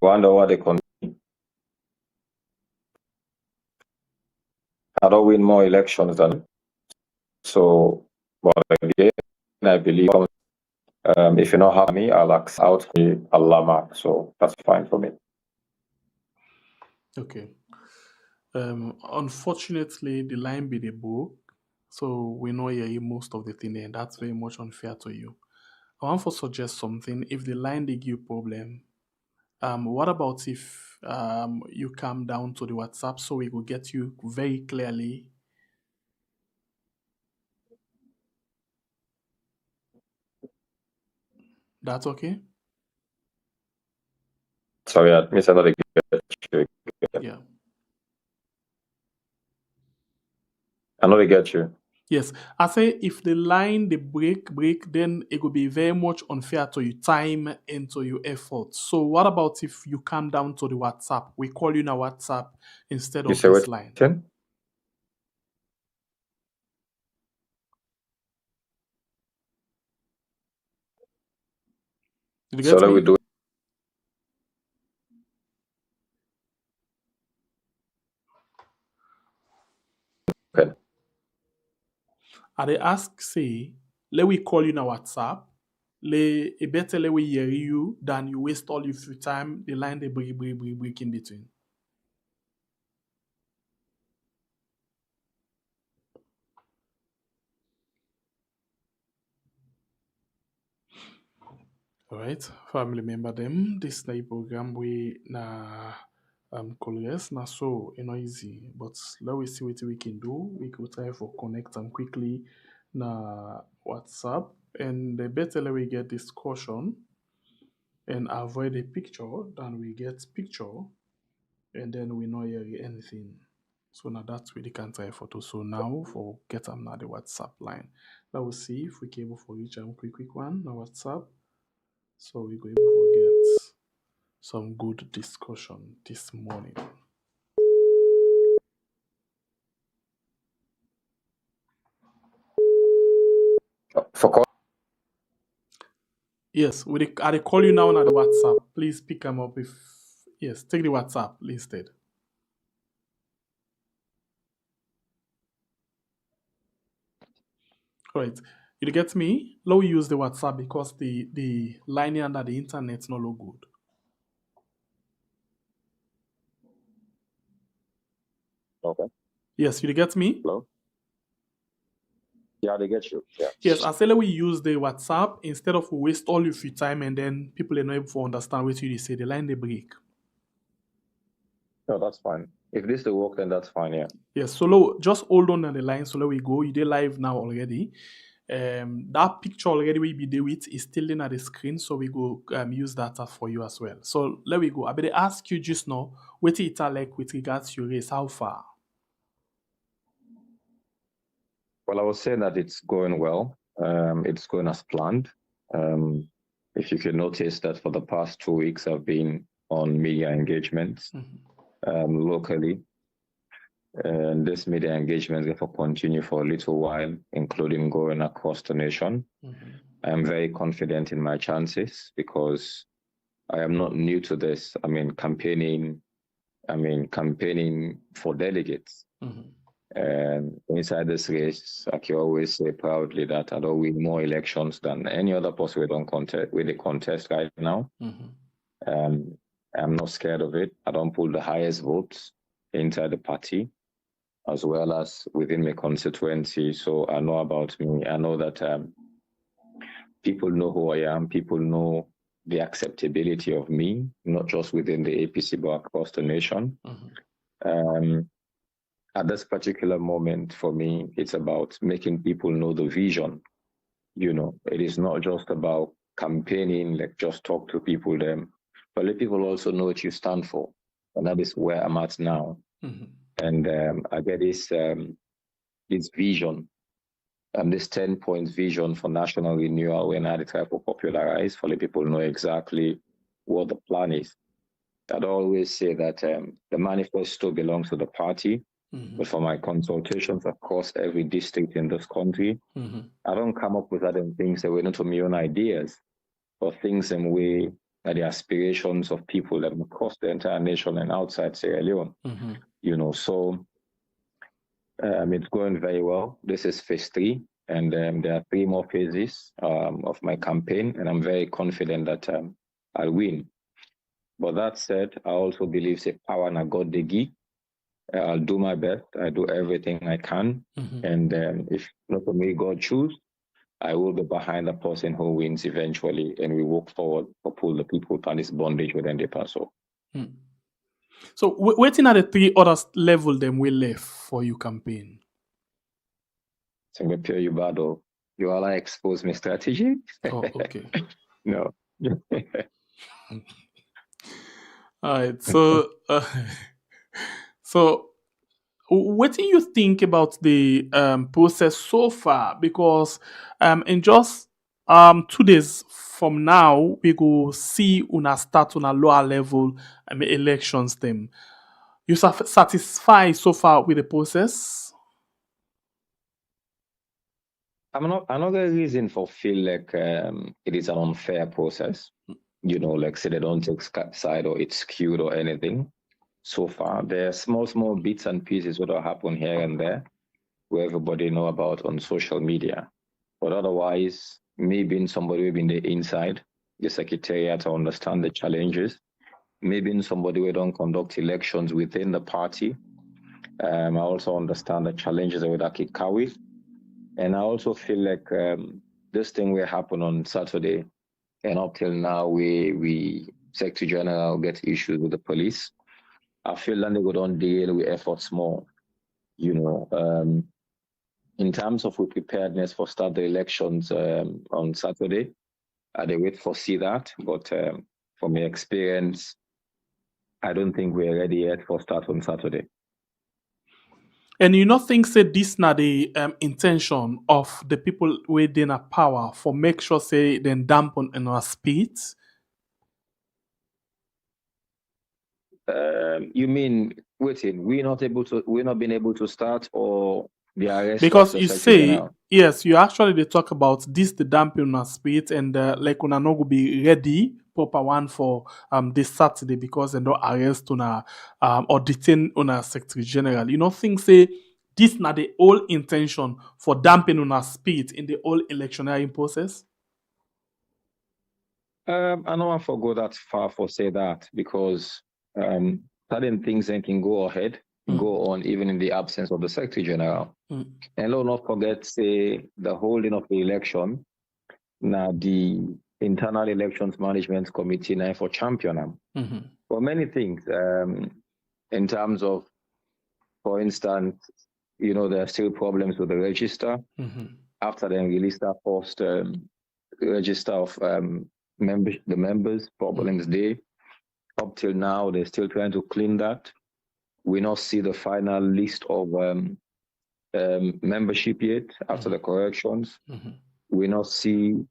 wonder what they can. I don't win more elections than so. But again, I believe if you know how me, I'll ask out the Allama, so that's fine for me. Okay. Unfortunately, the line be the book, so we know you most of the thing, and that's very much unfair to you. I want to suggest something. If the line they give you problem, what about if you come down to the WhatsApp so we will get you very clearly? That's okay? Sorry, I missed another get you. Yeah. I know they get you. Yes, I say if the line they break, then it will be very much unfair to your time and to your effort. So what about if you come down to the WhatsApp? We call you in a WhatsApp instead You of say this what? line. Did You so get that me? we do. Okay. I they ask say, let we call you in a WhatsApp. It better let we hear you than you waste all your free time. The line they break in between. All right, family member them. This na program we na Cowardice na so easy, but let we see what we can do. We could try for connect them quickly na WhatsApp, and the better let we get discussion and avoid a picture than we get picture, and then we not hear anything. So now that's where they can try photo. So now for get them now the WhatsApp line. Now we'll see if we can able for reach them quick one now WhatsApp. So we go able to get some good discussion this morning. For Yes, I call you now on the WhatsApp. Please pick them up if yes, take the WhatsApp instead. All right. You get me? Now we use the WhatsApp because the line under the internet no look good. Okay. Yes, you get me? Hello? Yeah, they get you. Yeah. Yes, I say we use the WhatsApp instead of waste all of your time and then people are not able to understand what you say. The line they break. No, that's fine. If this will work, then that's fine, yeah. Yes, so just hold on the line. So let we go. You did live now already. That picture already we be there with is still in at the screen, so we go use that for you as well. So let we go. I better ask you just now, what it like with regards to your race, how far? Well, I was saying that it's going well. It's going as planned. If you can notice that for the past 2 weeks, I've been on media engagements locally. And this media engagement will continue for a little while, including going across the nation. I'm very confident in my chances because I am not new to this. Campaigning for delegates. And inside this race, I can always say proudly that I don't win more elections than any other person with the contest right now. I'm not scared of it. I don't pull the highest votes inside the party, as well as within my constituency. So I know about me. I know that people know who I am. People know the acceptability of me, not just within the APC, but across the nation. At this particular moment, for me, it's about making people know the vision. It is not just about campaigning, like just talk to people, but let people also know what you stand for. And that is where I'm at now. And I get this vision, this 10-point vision for national renewal when I try to popularize for the people know exactly what the plan is. I'd always say that the manifesto belongs to the party, but for my consultations across every district in this country, I don't come up with other things that were not my own ideas, or things in way that the aspirations of people that across the entire nation and outside Sierra Leone. So it's going very well. This is phase 3, and there are 3 more phases of my campaign, and I'm very confident that I'll win. But that said, I also believe say power and God the give. I'll do my best. I do everything I can, and if not for me, God choose, I will be behind the person who wins eventually, and we walk forward to pull the people on this bondage within the parcel. So waiting at the 3 other level them we left for your campaign. So I'm pure you battle. You all expose my strategy? Oh, okay. No. All right. So so what do you think about the process so far? Because in just 2 days from now, we go see una start on a lower level elections them. You satisfied so far with the process? Another reason for feel like it is an unfair process, like say they don't take side or it's skewed or anything. So far, there are small bits and pieces that happen here and there, where everybody know about on social media. But otherwise, me being somebody who been the inside, the secretariat to understand the challenges, me being somebody who don't conduct elections within the party, I also understand the challenges that we carry. And I also feel like this thing will happen on Saturday, and up till now, we Secretary General get issues with the police. I feel like they go on deal with efforts more, in terms of preparedness for start the elections on Saturday. They wait for see that, but from my experience, I don't think we're ready yet for start on Saturday. And you not think say this na the intention of the people within a power for make sure say then dampen in our speed? You mean waiting? We're not been able to start, or the arrest of Because the you Secretary say General? yes, you actually they talk about this the dampen our speed and like una no go be ready proper one for this Saturday because they don't arrest una or detain una Secretary General. You know think say this na the whole intention for dampen una speed in the whole electionary process? I don't want to go that far for say that, because certain things then can go ahead, go on even in the absence of the Secretary General. And let's not forget, say, the holding of the election. Now, the Internal Elections Management Committee now for champion for many things, in terms of, for instance, you know, there are still problems with the register. After they released that first register of the members, problems there. Up till now, they're still trying to clean that. We not see the final list of membership yet after the corrections. We not see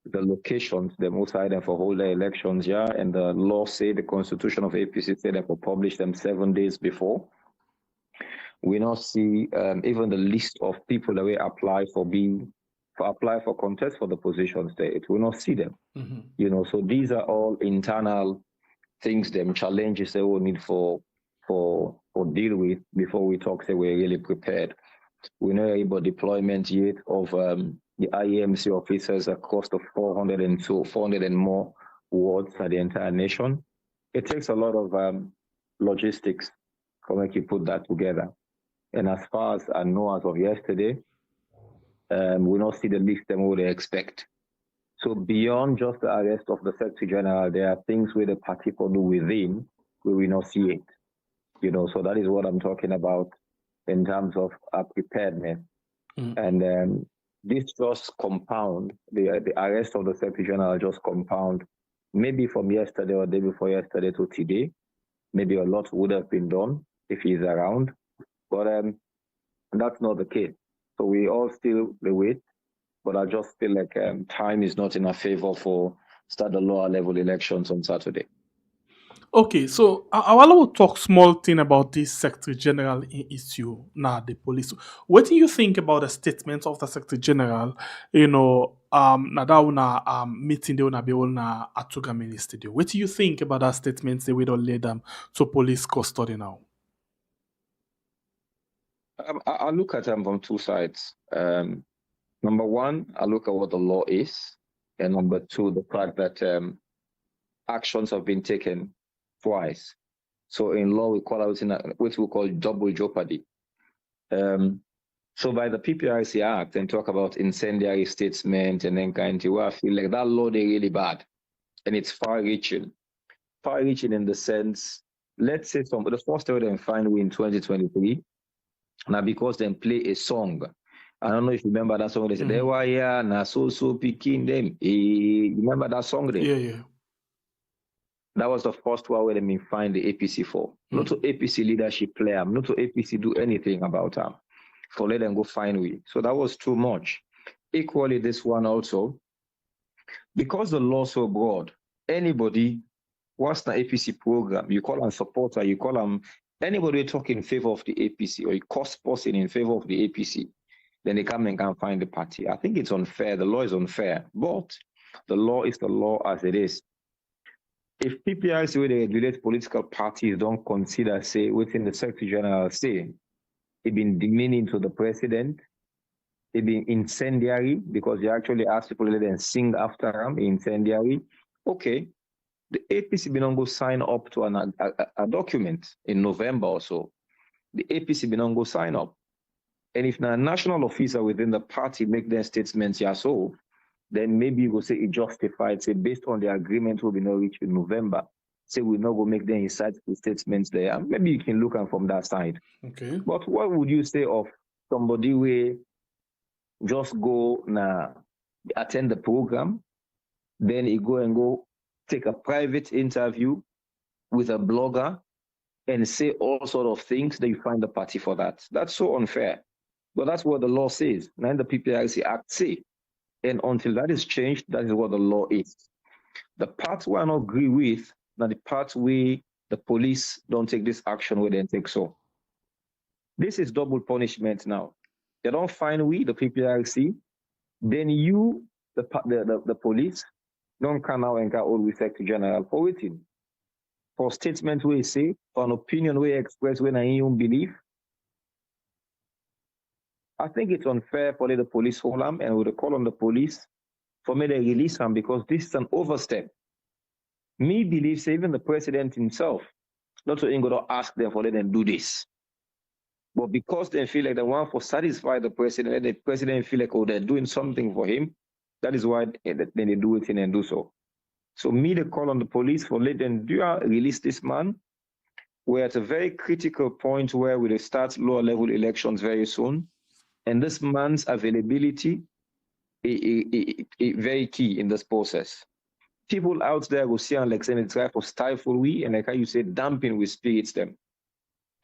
the locations, the most item for holder elections, yeah, and the law say, the constitution of APC say they will publish them 7 days before. We not see even the list of people that will apply for contest for the positions there. It will not see them. You know, so these are all internal things, them challenges they will need for deal with before we talk say we're really prepared. We know about deployment yet of the IEMC officers across the 400 and more wards at the entire nation. It takes a lot of logistics to make you put that together. And as far as I know, as of yesterday, we not see the list them what they expect. So beyond just the arrest of the Secretary General, there are things where the party for do within where we not see it. You know, so that is what I'm talking about in terms of preparedness. And this just compound, the arrest of the Secretary General just compound, maybe from yesterday or day before yesterday to today. Maybe a lot would have been done if he's around, but that's not the case. So we all still wait, but I just feel like time is not in our favor for start the lower level elections on Saturday. Okay, so I will talk small thing about this Secretary General issue now, the police. What do you think about the statement of the Secretary General? You know, na that una meeting they una be all na Atuga Ministry. What do you think about that statement? Say we don't let them to police custody now. I look at them from two sides. Number one, I look at what the law is, and number two, the fact that actions have been taken twice. So in law, we call out what we call double jeopardy. So by the PPRC Act and talk about incendiary statement and then kind of, I feel like that law they really bad, and it's far-reaching. Far-reaching in the sense, let's say the first time they find we in 2023, now because they play a song. I don't know if you remember that song. They said, "They were here, na so picking them." You remember that song? There? Yeah. That was the first one where they find the APC for. Not to APC leadership play them, not to APC do anything about them. For let them go find we. So that was too much. Equally, this one also, because the law so broad, anybody what's the APC program, you call them supporter, you call them anybody talking in favor of the APC or a cost person in favor of the APC, then they come and can find the party. I think it's unfair. The law is unfair, but the law is the law as it is. If PPRC, where they regulate political parties, don't consider, say, within the Secretary General, say, it been demeaning to the president, it been incendiary, because you actually ask people to let them sing after them, incendiary. Okay, the APC been on go sign up to a document in November or so. The APC been on go sign up. And if a national officer within the party make their statements, yeah, so, then maybe you go say it justified, say based on the agreement will be not reached in November, say we not go make them insightful statements there. Maybe you can look at from that side. Okay. But what would you say of somebody who just go attend the program, then he go take a private interview with a blogger, and say all sort of things, then you find the party for that. That's so unfair. But that's what the law says. Now the PPRC Act say. And until that is changed, that is what the law is. The part where I don't agree with, now the part where the police don't take this action where they take so. This is double punishment now. They don't find we, the PPRC, then you, the police, don't come now and get all respect to general for waiting. For statement we say, for an opinion we express when I don't believe. I think it's unfair for the police hold him and with a call on the police for me to release him because this is an overstep. Me believes even the president himself, not to go to ask them for them do this. But because they feel like they want to satisfy the president feel like, oh, they're doing something for him, that is why then they do it and do so. So me, the call on the police for let them release this man. We're at a very critical point where we'll start lower level elections very soon. And this man's availability is very key in this process. People out there will see and saying try for stifle we, and like how you say, damping with spirits them.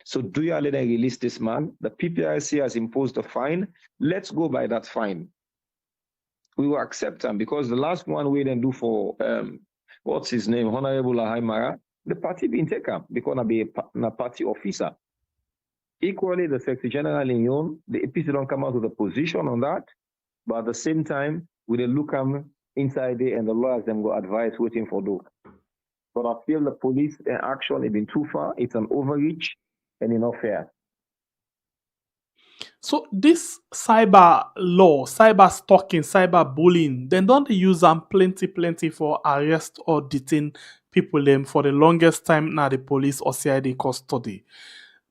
So do you let them release this man? The PPRC has imposed a fine. Let's go by that fine. We will accept them because the last one we then do for what's his name, Honorable Ahaimara, the party being taken because I be a party officer. Equally, the Secretary General in LEONE, the APC don't come out with a position on that, but at the same time, we will look inside there and the lawyers them go advice waiting for those. But I feel the police action has been too far. It's an overreach and it's not fair. So this cyber law, cyber stalking, cyber bullying, then don't they use them plenty for arrest or detain people them for the longest time now the police or CID custody.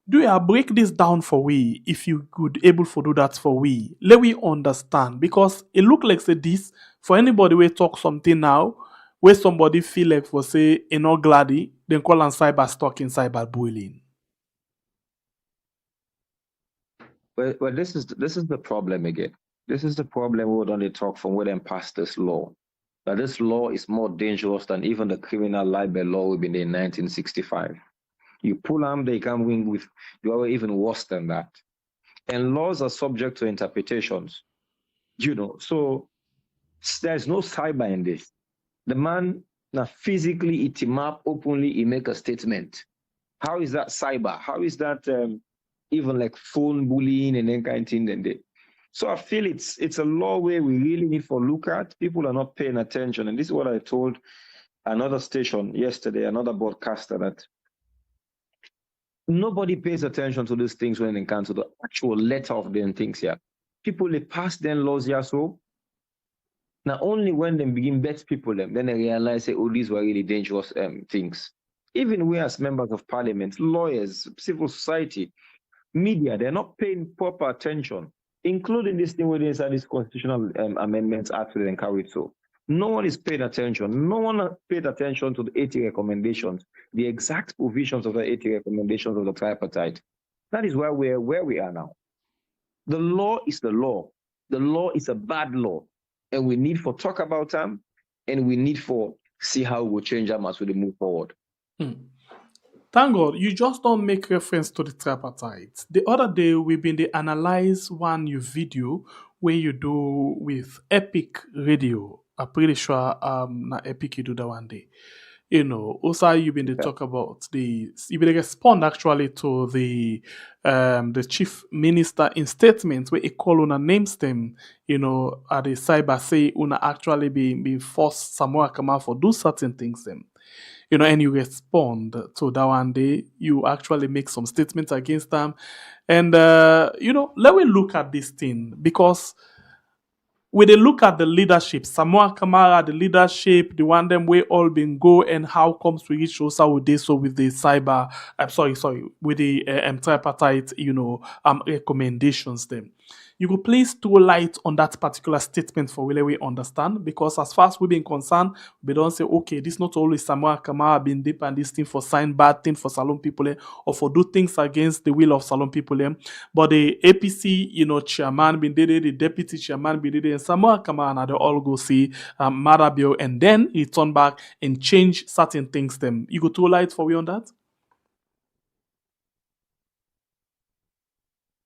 Do you break this down for we if you could able to do that for we? Let we understand because it look like say this for anybody we talk something now where somebody feel like for say not gladdy, then call on cyber stalking, cyber bullying. Well, this is the problem again. This is the problem we don't talk from where them pass this law. That this law is more dangerous than even the criminal libel law we've been in 1965. You pull them, they come in with you are even worse than that. And laws are subject to interpretations. So there's no cyber in this. The man now physically eat him up openly, he make a statement. How is that cyber? How is that even like phone bullying and that kind of thing? So I feel it's a law where we really need to look at. People are not paying attention. And this is what I told another station yesterday, another broadcaster, that nobody pays attention to these things when they come to the actual letter of them things here. People, they pass them laws here, so now only when they begin bet people them, then they realize, say, oh, these were really dangerous things. Even we as members of parliament, lawyers, civil society, media, they're not paying proper attention, including this thing where inside this constitutional amendments actually encourage so. No one is paying attention. No one paid attention to the 80 recommendations, the exact provisions of the 80 recommendations of the tripartite. That is where we are now. The law is the law. The law is a bad law. And we need for talk about them, and we need for see how we will change them as we move forward. Thank God, you just don't make reference to the tripartite. The other day, we've been the analyze one new video where you do with Epic Radio. I'm pretty sure na Epic you do that one day. Also you've been to talk about you've been respond actually to the chief minister in statements where he call una names them, at the cyber say una actually be forced somewhere come out for do certain things them. And you respond to that one day, you actually make some statements against them. And, let me look at this thing because when they look at the leadership, Samoa Kamara, the leadership, the one them way all been go and how comes we reach also with this, so with the cyber, with the tripartite, recommendations them. You could please throw light on that particular statement for where we understand, because as far as we've been concerned, we don't say, okay, this not always Samoa Kamara been deep and this thing for sign bad thing for Salon people or for do things against the will of Salon people. But the APC, chairman been did it, the deputy chairman been did it, and Samoa Kamara and they all go see Marabio, and then he turn back and change certain things them. You could throw light for we on that?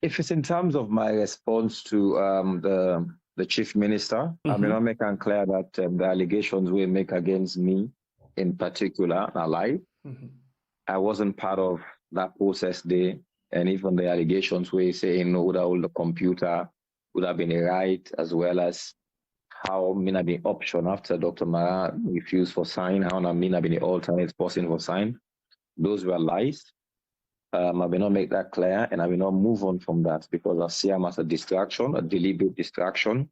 If it's in terms of my response to the chief minister, I mean, I'll make it clear that the allegations we make against me in particular are lie. I wasn't part of that process there, and even the allegations we say no, would have the computer would have been a right, as well as how Mina been option after Dr. Mara refused for sign, how Mina been the alternate person for sign. Those were lies. I will not make that clear, and I will not move on from that because I see them as a distraction, a deliberate distraction,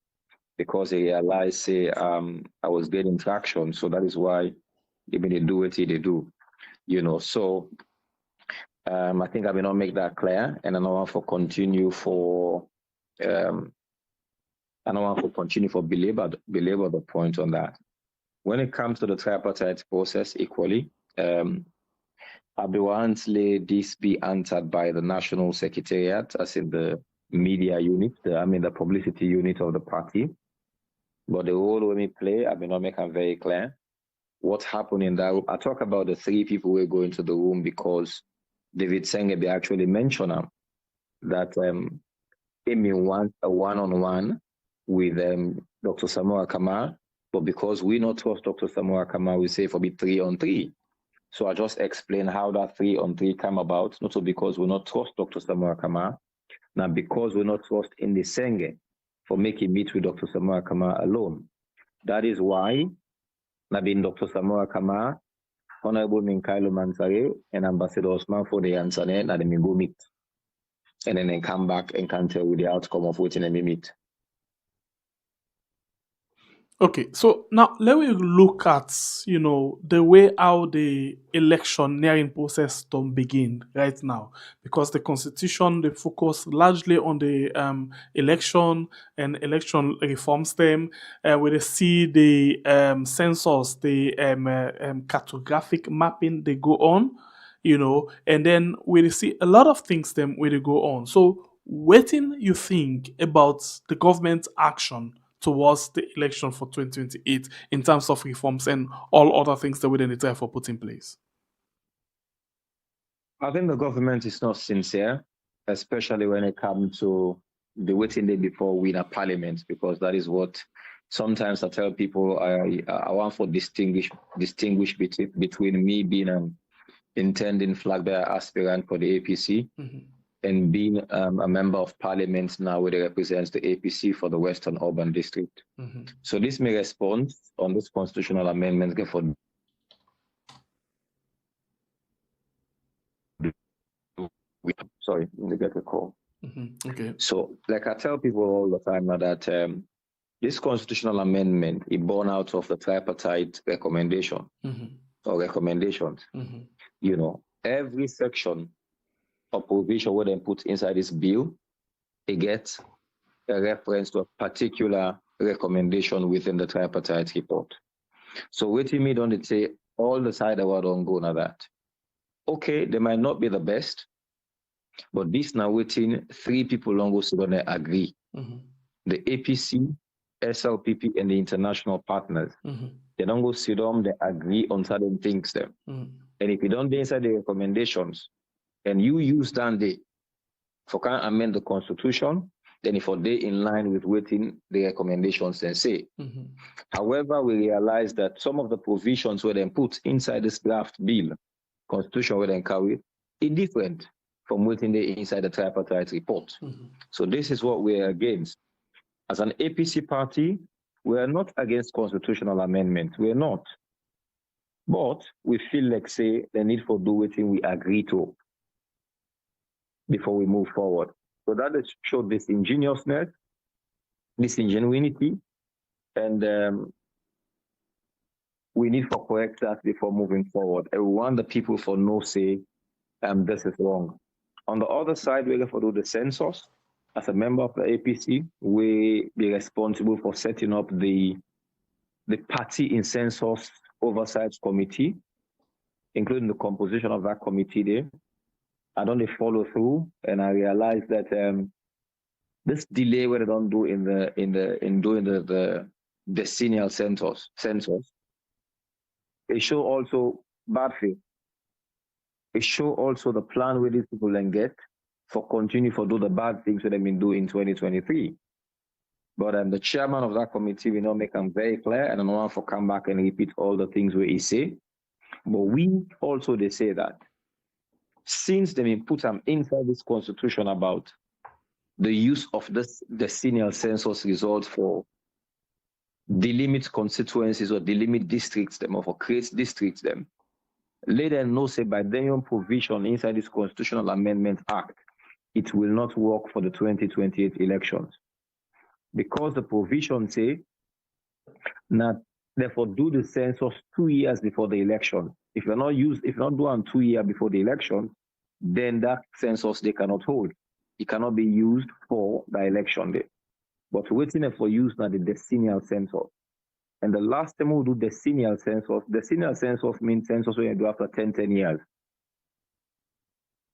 because they realize, say, I was getting traction, so that is why even they do what they do, you know. So I think I will not make that clear, and I don't want to continue for belabor the point on that. When it comes to the tripartite process, equally, I want this be answered by the National Secretariat, as in the media unit, the publicity unit of the party. But the role we play, I will not make it very clear. What happened in that room? I talk about the 3 people who go into the room because David Sengebe actually mentioned that Amy wants a one-on-one with Dr. Samoa Kamara, but because we not trust Dr. Samoa Kamara, we say for be 3-on-3. So I just explain how that 3-on-3 came about, not so because we not trust Dr. Samoa Kamara, now because we not trust in the Senge for making meet with Dr. Samoa Kamara alone. That is why Nabin Dr. Samoa Kamara, Honorable Minkailo Mansare, and Ambassador Osman for the Ansane, and then go meet. And then they come back and can tell you the outcome of what they meet. Okay, so now let me look at, the way how the electioneering process don't begin right now, because the constitution, they focus largely on the election and election reforms them, where they see the census, the cartographic mapping they go on, and then where they see a lot of things them where they go on. So what you think about the government action towards the election for 2028 in terms of reforms and all other things that we then try for put in place? I think the government is not sincere, especially when it comes to the waiting day before we in a parliament, because that is what sometimes I tell people I want to distinguish between me being an intending flag bearer aspirant for the APC and being a member of parliament now where they represents the APC for the Western Urban District. So this may respond on this constitutional amendment for sorry, let me get a call. Okay. So like I tell people all the time now that this constitutional amendment is born out of the tripartite recommendation or recommendations. Every section or provision where they put inside this bill, it gets a reference to a particular recommendation within the tripartite report. So waiting me don't say all the side about don't go now that. Okay, they might not be the best, but this now waiting 3 people long go gonna agree. The APC, SLPP, and the international partners. They don't go sit down, they agree on certain things there. And if you don't be inside the recommendations, and you use that day for can amend the constitution, then if they in line with waiting the recommendations then say. However, we realize that some of the provisions were then put inside this draft bill, constitution were then carried, is different from waiting the inside the tripartite report. So this is what we're against. As an APC party, we are not against constitutional amendment. We're not. But we feel like, say, the need for do waiting we agree to before we move forward. So that is show this ingenuousness, this ingenuity, and we need to correct that before moving forward. And we want the people for no say, this is wrong. On the other side, we're going to do the census. As a member of the APC, we be responsible for setting up the party in census oversight committee, including the composition of that committee there. I don't follow through, and I realized that this delay what they don't do in doing the decennial census, it show also bad faith. It show also the plan where these people then get for continue for do the bad things that they've been doing in 2023. But the chairman of that committee will not make them very clear, and I don't want to come back and repeat all the things we say. But we also, they say that since they been put them inside this constitution about the use of the decennial census results for delimit constituencies or delimit districts them or for create districts them, let them know say by their own provision inside this Constitutional Amendment Act, it will not work for the 2028 elections. Because the provision say, now therefore do the census 2 years before the election. If you're not doing 2 years before the election, then that census they cannot hold. It cannot be used for the election day. But waiting for use now the decennial census. And the last time we do decennial census means census when you do after 10 years.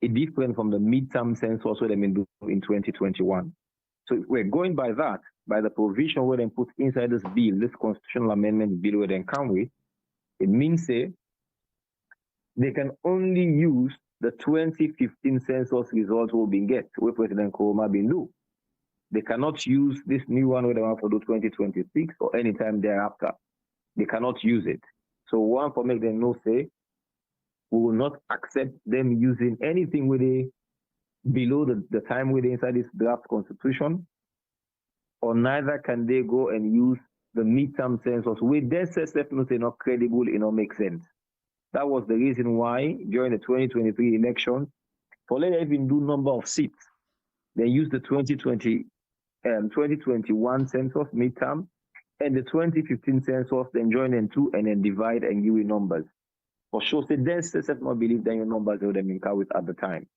It's different from the midterm census where they been do in 2021. So if we're going by that, by the provision where they put inside this bill, this constitutional amendment bill where they come with, it means say they can only use the 2015 census results will be get where President Nkrumah been do. They cannot use this new one where they want to do 2026 or anytime thereafter. They cannot use it. So one for make them know say, we will not accept them using anything where they below the time where they inside this draft constitution, or neither can they go and use the midterm census with their self not credible, it not make sense. That was the reason why during the 2023 elections, for let even do number of seats, they used the 2021 census midterm and the 2015 census, then join in two and then divide and give you numbers. For sure, say then self not believe that your numbers would have been counted at the time.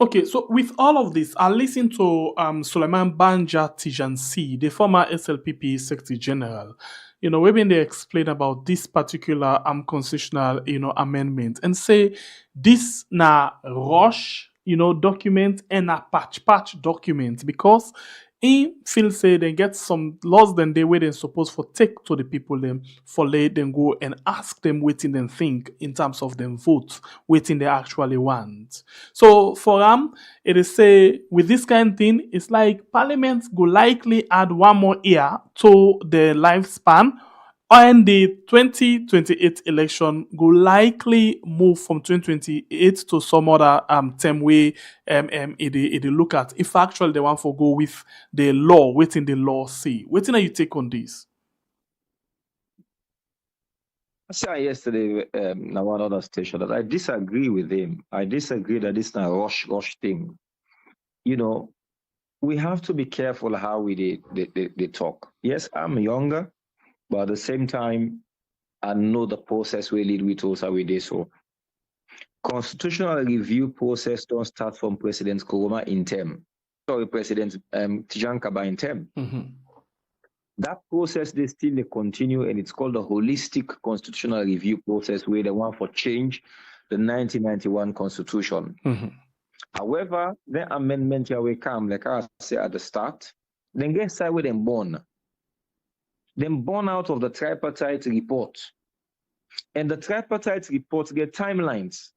Okay, so with all of this, I listened to Suleiman Banja Tijansi, the former SLPP Secretary General. When they explain about this particular constitutional, amendment and say this na rush, document and a patch document because he feels say they get some laws than they were supposed for take to the people them for let them go and ask them waiting them think in terms of them vote waiting they actually want. So for it is say with this kind of thing, it's like Parliament go likely add 1 more year to the lifespan. And the 2028 election will likely move from 2028 to some other term way it look at. If actually they want to go with the law, waiting the law say. Waiting you take on this? I said yesterday in one other station that I disagree with him. I disagree that this is a rush thing. We have to be careful how they talk. Yes, I'm younger. But at the same time, I know the process we lead with also we do so. Constitutional review process don't start from President Nkrumah in term. Sorry, President Tijan Kaba in term. Mm-hmm. That process they still continue, and it's called the holistic constitutional review process, where they want for change the 1991 Constitution. Mm-hmm. However, the amendment here will come, like I said at the start, then get side with them born. Then born out of the tripartite report. And the tripartite report get timelines.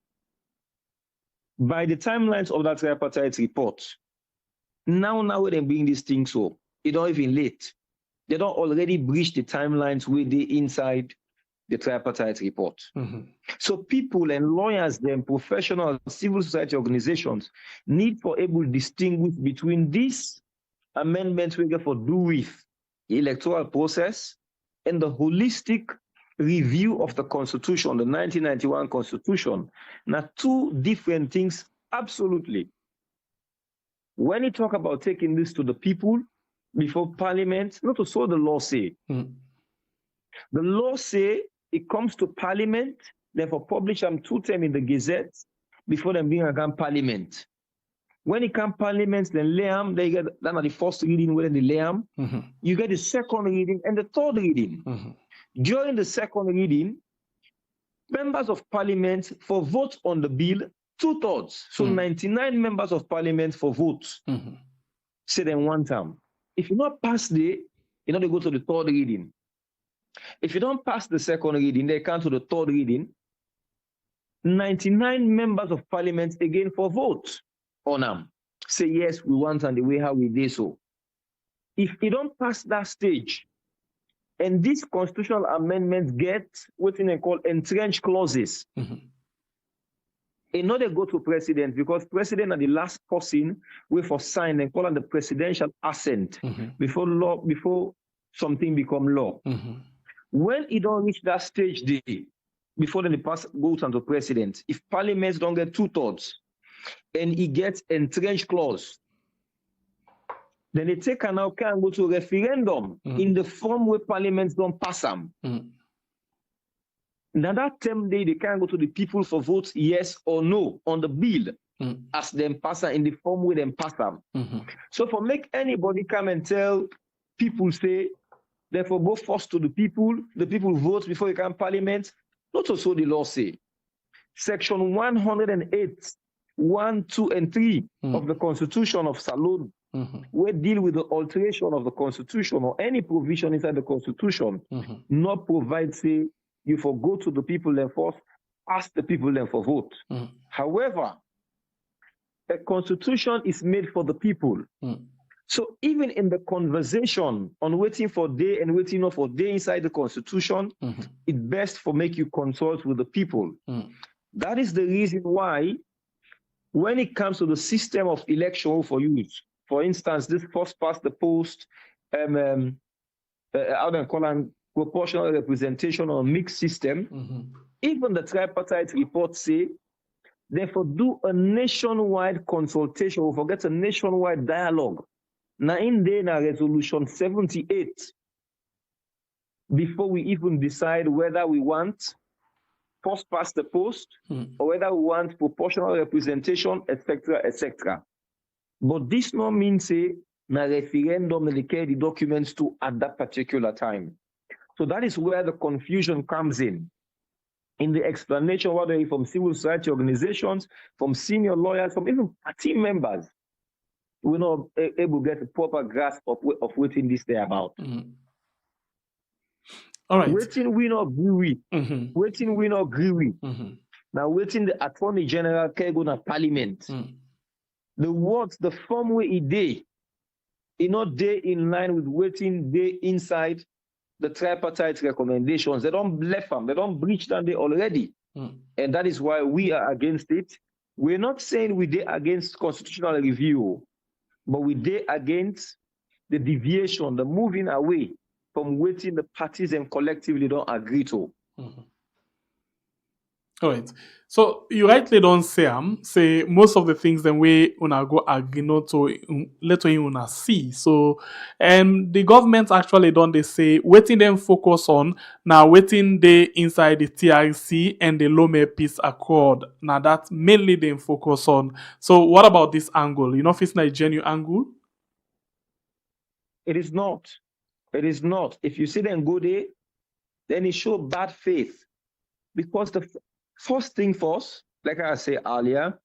By the timelines of that tripartite report, now they bring these things up. It don't even late. They don't already breach the timelines with the inside the tripartite report. Mm-hmm. So people and lawyers, then professional civil society organizations need for able to distinguish between this amendment we get for do with the electoral process and the holistic review of the Constitution, the 1991 Constitution. Now, two different things, absolutely. When you talk about taking this to the people before Parliament, not so the law say. Mm. The law say it comes to Parliament, therefore publish them 2 times in the Gazette before them being again Parliament. When it comes Parliament, then LEONE, they get that are the first reading within the LEONE. Mm-hmm. You get the second reading and the third reading. Mm-hmm. During the second reading, members of Parliament for vote on the bill, 2/3. So 99 members of Parliament for vote. Mm-hmm. Say them 1 time. If you not pass they go to the third reading. If you don't pass the second reading, they come to the third reading. 99 members of parliament again for vote on them. Say, yes, we want and the way how we did so. If you don't pass that stage, and these constitutional amendments get what they call entrenched clauses, in order to go to president, because president are the last person we for sign and call on the presidential assent before law, before something become law. When it don't reach that stage, before then the pass goes on to president, if parliaments don't get 2/3 and he gets entrenched clause, then they take and now can go to a referendum in the form where parliaments don't pass them. Now that term they can go to the people for votes yes or no on the bill as them pass in the form where them pass them. So for make anybody come and tell people say, therefore go first to the people vote before you can parliament, not also the law say. Section 108, 1, 2, and 3 of the Constitution of Salon, we deal with the alteration of the Constitution or any provision inside the Constitution, not provide, say, you for go to the people then first, ask the people then for vote. However, a Constitution is made for the people. So even in the conversation on waiting for day and waiting not for day inside the Constitution, it's best for make you consult with the people. That is the reason why when it comes to the system of election for use, for instance, this first past the post, proportional representation or mixed system, even the tripartite report say, therefore do a nationwide consultation, or forget a nationwide dialogue. Now in there, na resolution 78, before we even decide whether we want first past the post or whether we want proportional representation, etc., etc. But this no means say na referendum they carry the documents to at that particular time. So that is where the confusion comes in the explanation, whether from civil society organizations, from senior lawyers, from even party members. We're not able to get a proper grasp of what in this day about. All right. Waiting we not agree with. Waiting we not agree with. Now waiting the Attorney General can go to Parliament. The words, the form where it day, it not day in line with waiting day inside the tripartite recommendations. They don't left them. They don't breach them they already. And that is why we are against it. We're not saying we did against constitutional review, but we did against the deviation, the moving away from waiting the parties and collectively don't agree to. All right. So you rightly don't say most of the things then we una go agree not to let we una see. So the government actually don't they say waiting them focus on now waiting they inside the TRC and the Lome Peace Accord. Now that mainly they focus on. So what about this angle? You know if it's not a genuine angle? It is not. It is not. If you see them go there, then it shows bad faith. Because the first thing first, like I said earlier,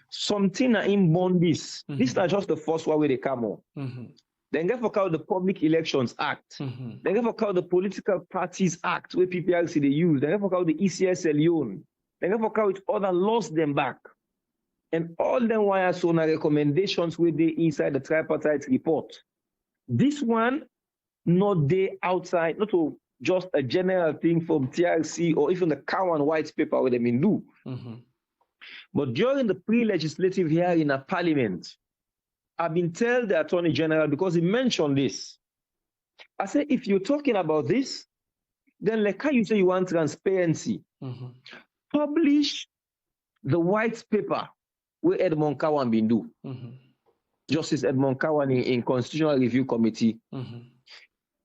something are inborn this. This is not just the first one where they come on. Then get for call the Public Elections Act. Then get for call the Political Parties Act, where PPRC they use. Then get for call the ECS LEONE. Then get for call with other laws them back. And all them wire so na recommendations where they inside the tripartite report. This one, not they outside, not to just a general thing from TRC or even the Cowan white paper where they mean do. But during the pre-legislative hearing in a parliament, I've been telling the Attorney General, because he mentioned this. I said, if you're talking about this, then like how you say you want transparency, publish the white paper where Edmond Cowan been do. Justice Edmond Cowan in Constitutional Review Committee.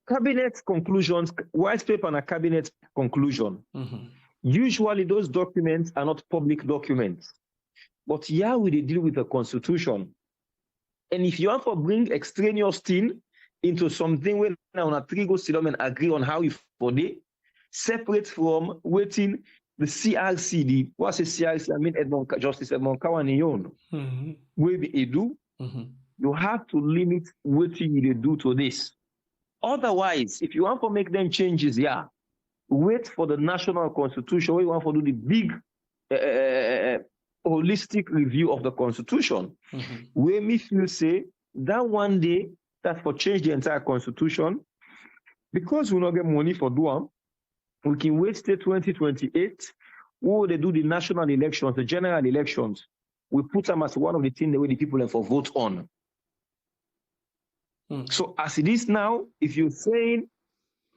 Cabinet conclusions, white paper and a cabinet conclusion. Usually those documents are not public documents. But here we deal with the Constitution. And if you want to bring extraneous thing into something where now on a three go sit down and agree on how you for day, separate from waiting the CRC, what's a CRC? I mean Justice Edmond Cowan where they do, you have to limit what you do to this. Otherwise, if you want to make them changes, wait for the national constitution where you want to do the big holistic review of the constitution, where me feel say that one day that for change the entire constitution, because we not get money for doing, we can wait till 2028. When they do the national elections, the general elections, we put them as one of the things the way the people have for vote on. So as it is now, if you're saying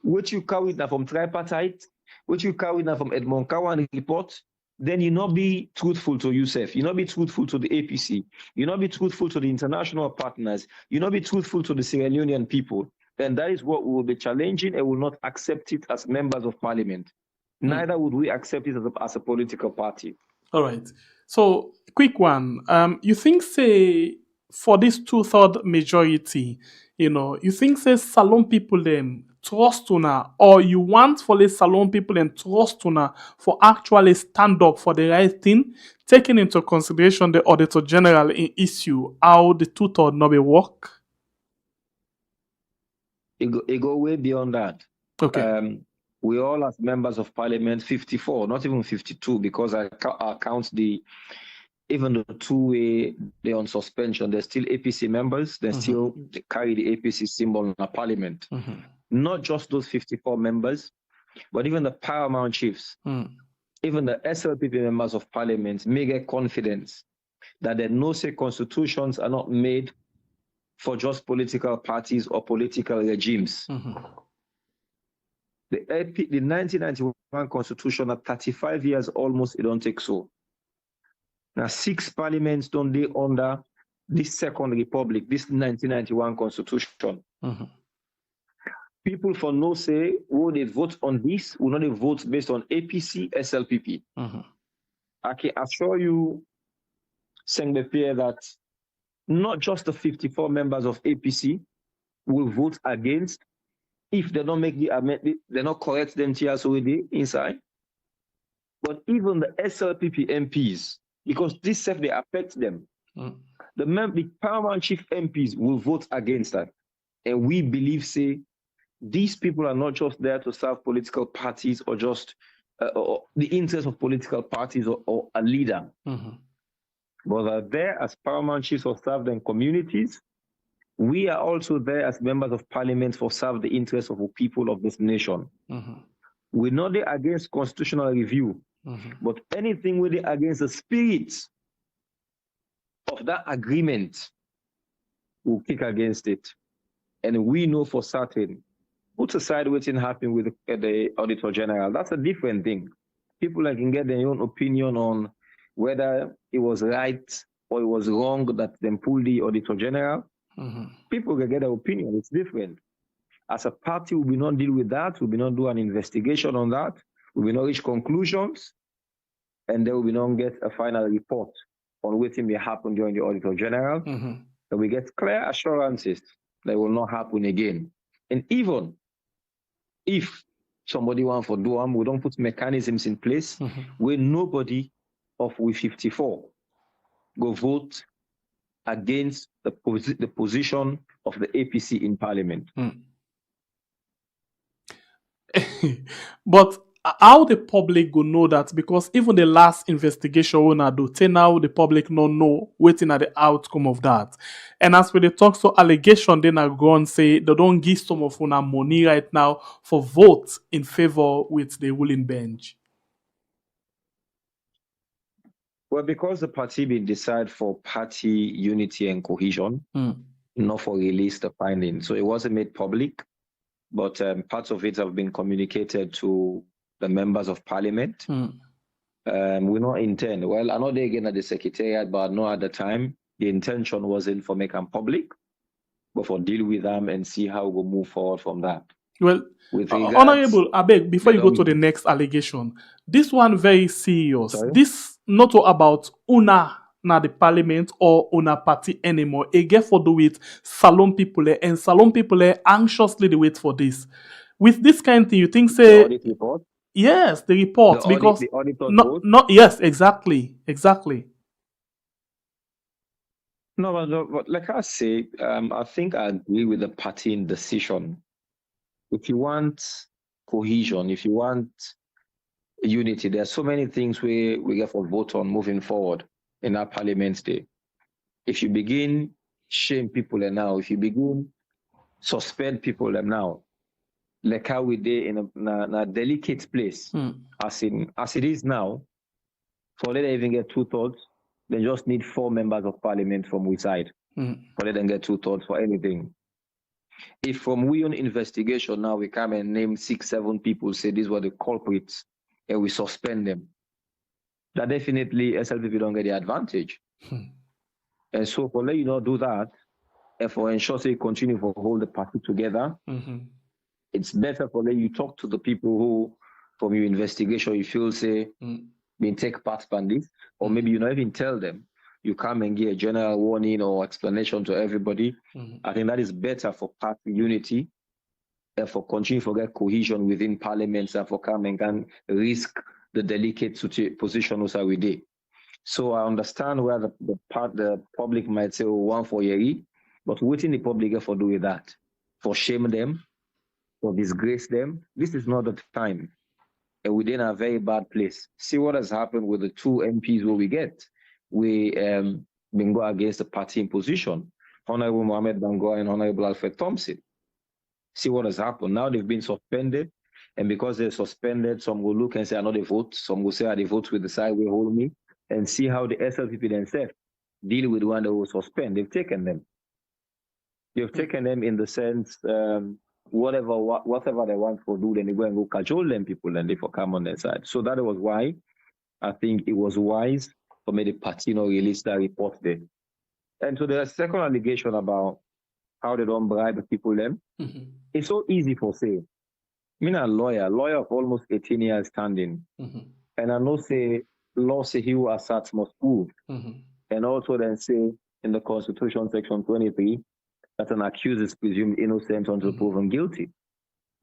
what you carry now from tripartite, what you carry now from Edmond Cowan report, then you not be truthful to yourself. You not be truthful to the APC. You not be truthful to the international partners. You not be truthful to the Sierra Leonean people. And that is what we will be challenging, and will not accept it as members of parliament. Neither would we accept it as a political party. All right. So, quick one. You think, say, for this 2/3 majority, you think, say, Salon people them trust una, or you want for the Salon people and trust una for actually stand up for the right thing, taking into consideration the Auditor General in issue, how the 2/3 not be work? It go way beyond that. Okay. We all as members of parliament, 54, not even 52, because I count even the two they're on suspension, they're still APC members, they still carry the APC symbol in the parliament. Not just those 54 members, but even the paramount chiefs, even the SLPP members of parliament may get confidence that they know say constitutions are not made for just political parties or political regimes. The 1991 constitution at 35 years almost, it don't take so. Now 6 parliaments don't they under this second republic, this 1991 constitution. People for no say, will they vote on this, will not they vote based on APC, SLPP. I can assure you, Sengbe, that not just the 54 members of APC will vote against if they don't make the amendment, they not correct them TSOD inside. But even the SLPP MPs, because this stuff they affect them, the paramount chief MPs will vote against that. And we believe, say, these people are not just there to serve political parties or just or the interest of political parties or a leader. But are there as paramount chiefs for serve them communities. We are also there as members of parliament for serve the interests of the people of this nation. We're not there against constitutional review, but anything with it against the spirit of that agreement, we'll kick against it. And we know for certain, put aside what happened with the Auditor General, that's a different thing. People can get their own opinion on whether it was right or it was wrong that they pulled the Auditor General. People can get their opinion, it's different. As a party, we will not deal with that, we will not do an investigation on that, we will not reach conclusions, and then we will not get a final report on what may happen during the Auditor General. So we get clear assurances that it will not happen again. And even if somebody wants for do we don't put mechanisms in place where nobody of we 54 go vote against the position of the APC in Parliament. But how the public go know that? Because even the last investigation we do, till now the public no know waiting at the outcome of that. And as we talk so allegation, then I go and say they don't give some of una money right now for votes in favor with the ruling bench. Well, because the party been decide for party unity and cohesion, not for release the findings. So it wasn't made public, but parts of it have been communicated to the members of parliament. We not intend, well, I know they again at the secretariat, but no at the time, the intention wasn't for make them public, but for deal with them and see how we move forward from that. Well, Honorable, I beg, before you go to the next allegation, this one very serious. Sorry? This not about una na the parliament or una party anymore. It get for do with Salon people, and Salon people anxiously they wait for this. With this kind of thing, you think say The audit report? yes, the report The because the auditor's not vote? not yes, exactly. No, but like I say, I think I agree with the party in decision. If you want cohesion, if you want unity. There are so many things we get for vote on moving forward in our Parliament Day. If you begin shame people and now, if you begin suspend people and now, like how we did in a delicate place, as it is now, for let them even get 2/3, they just need 4 members of Parliament from which side. For let them get 2/3 for anything. If from we on investigation now we come and name 6, 7 people, say these were the culprits, and we suspend them, that definitely SLPP don't get the advantage. And so for let you not do that, and for ensure you continue to hold the party together, it's better for let you talk to the people who, from your investigation, you feel say, being take part in this, or maybe you not even tell them. You come and give a general warning or explanation to everybody. I think that is better for party unity and for continue to get cohesion within parliaments and for come and can risk the delicate position also we did. So I understand where the public might say, oh, one for Yeri, but waiting the public for doing that, for shame them, for disgrace them. This is not the time. And we're in a very bad place. See what has happened with the 2 MPs where we get. We been go against the party in position, Honorable Mohamed Bangoa and Honorable Alfred Thompson. See what has happened. Now they've been suspended, and because they're suspended, some will look and say, I know they vote. Some will say, the votes will decide will hold me, and see how the SLPP themselves deal with one that will suspend. They've taken them. They've taken them in the sense, whatever they want to do, then they go and go cajole them people and they for come on their side. So that was why I think it was wise for me the party not release that report there. And so the second allegation about how they don't bribe the people them, it's so easy for say. I'm a lawyer of almost 18 years standing. And I know say law say he who asserts must prove. And also then say in the Constitution section 23 that an accused is presumed innocent until proven guilty.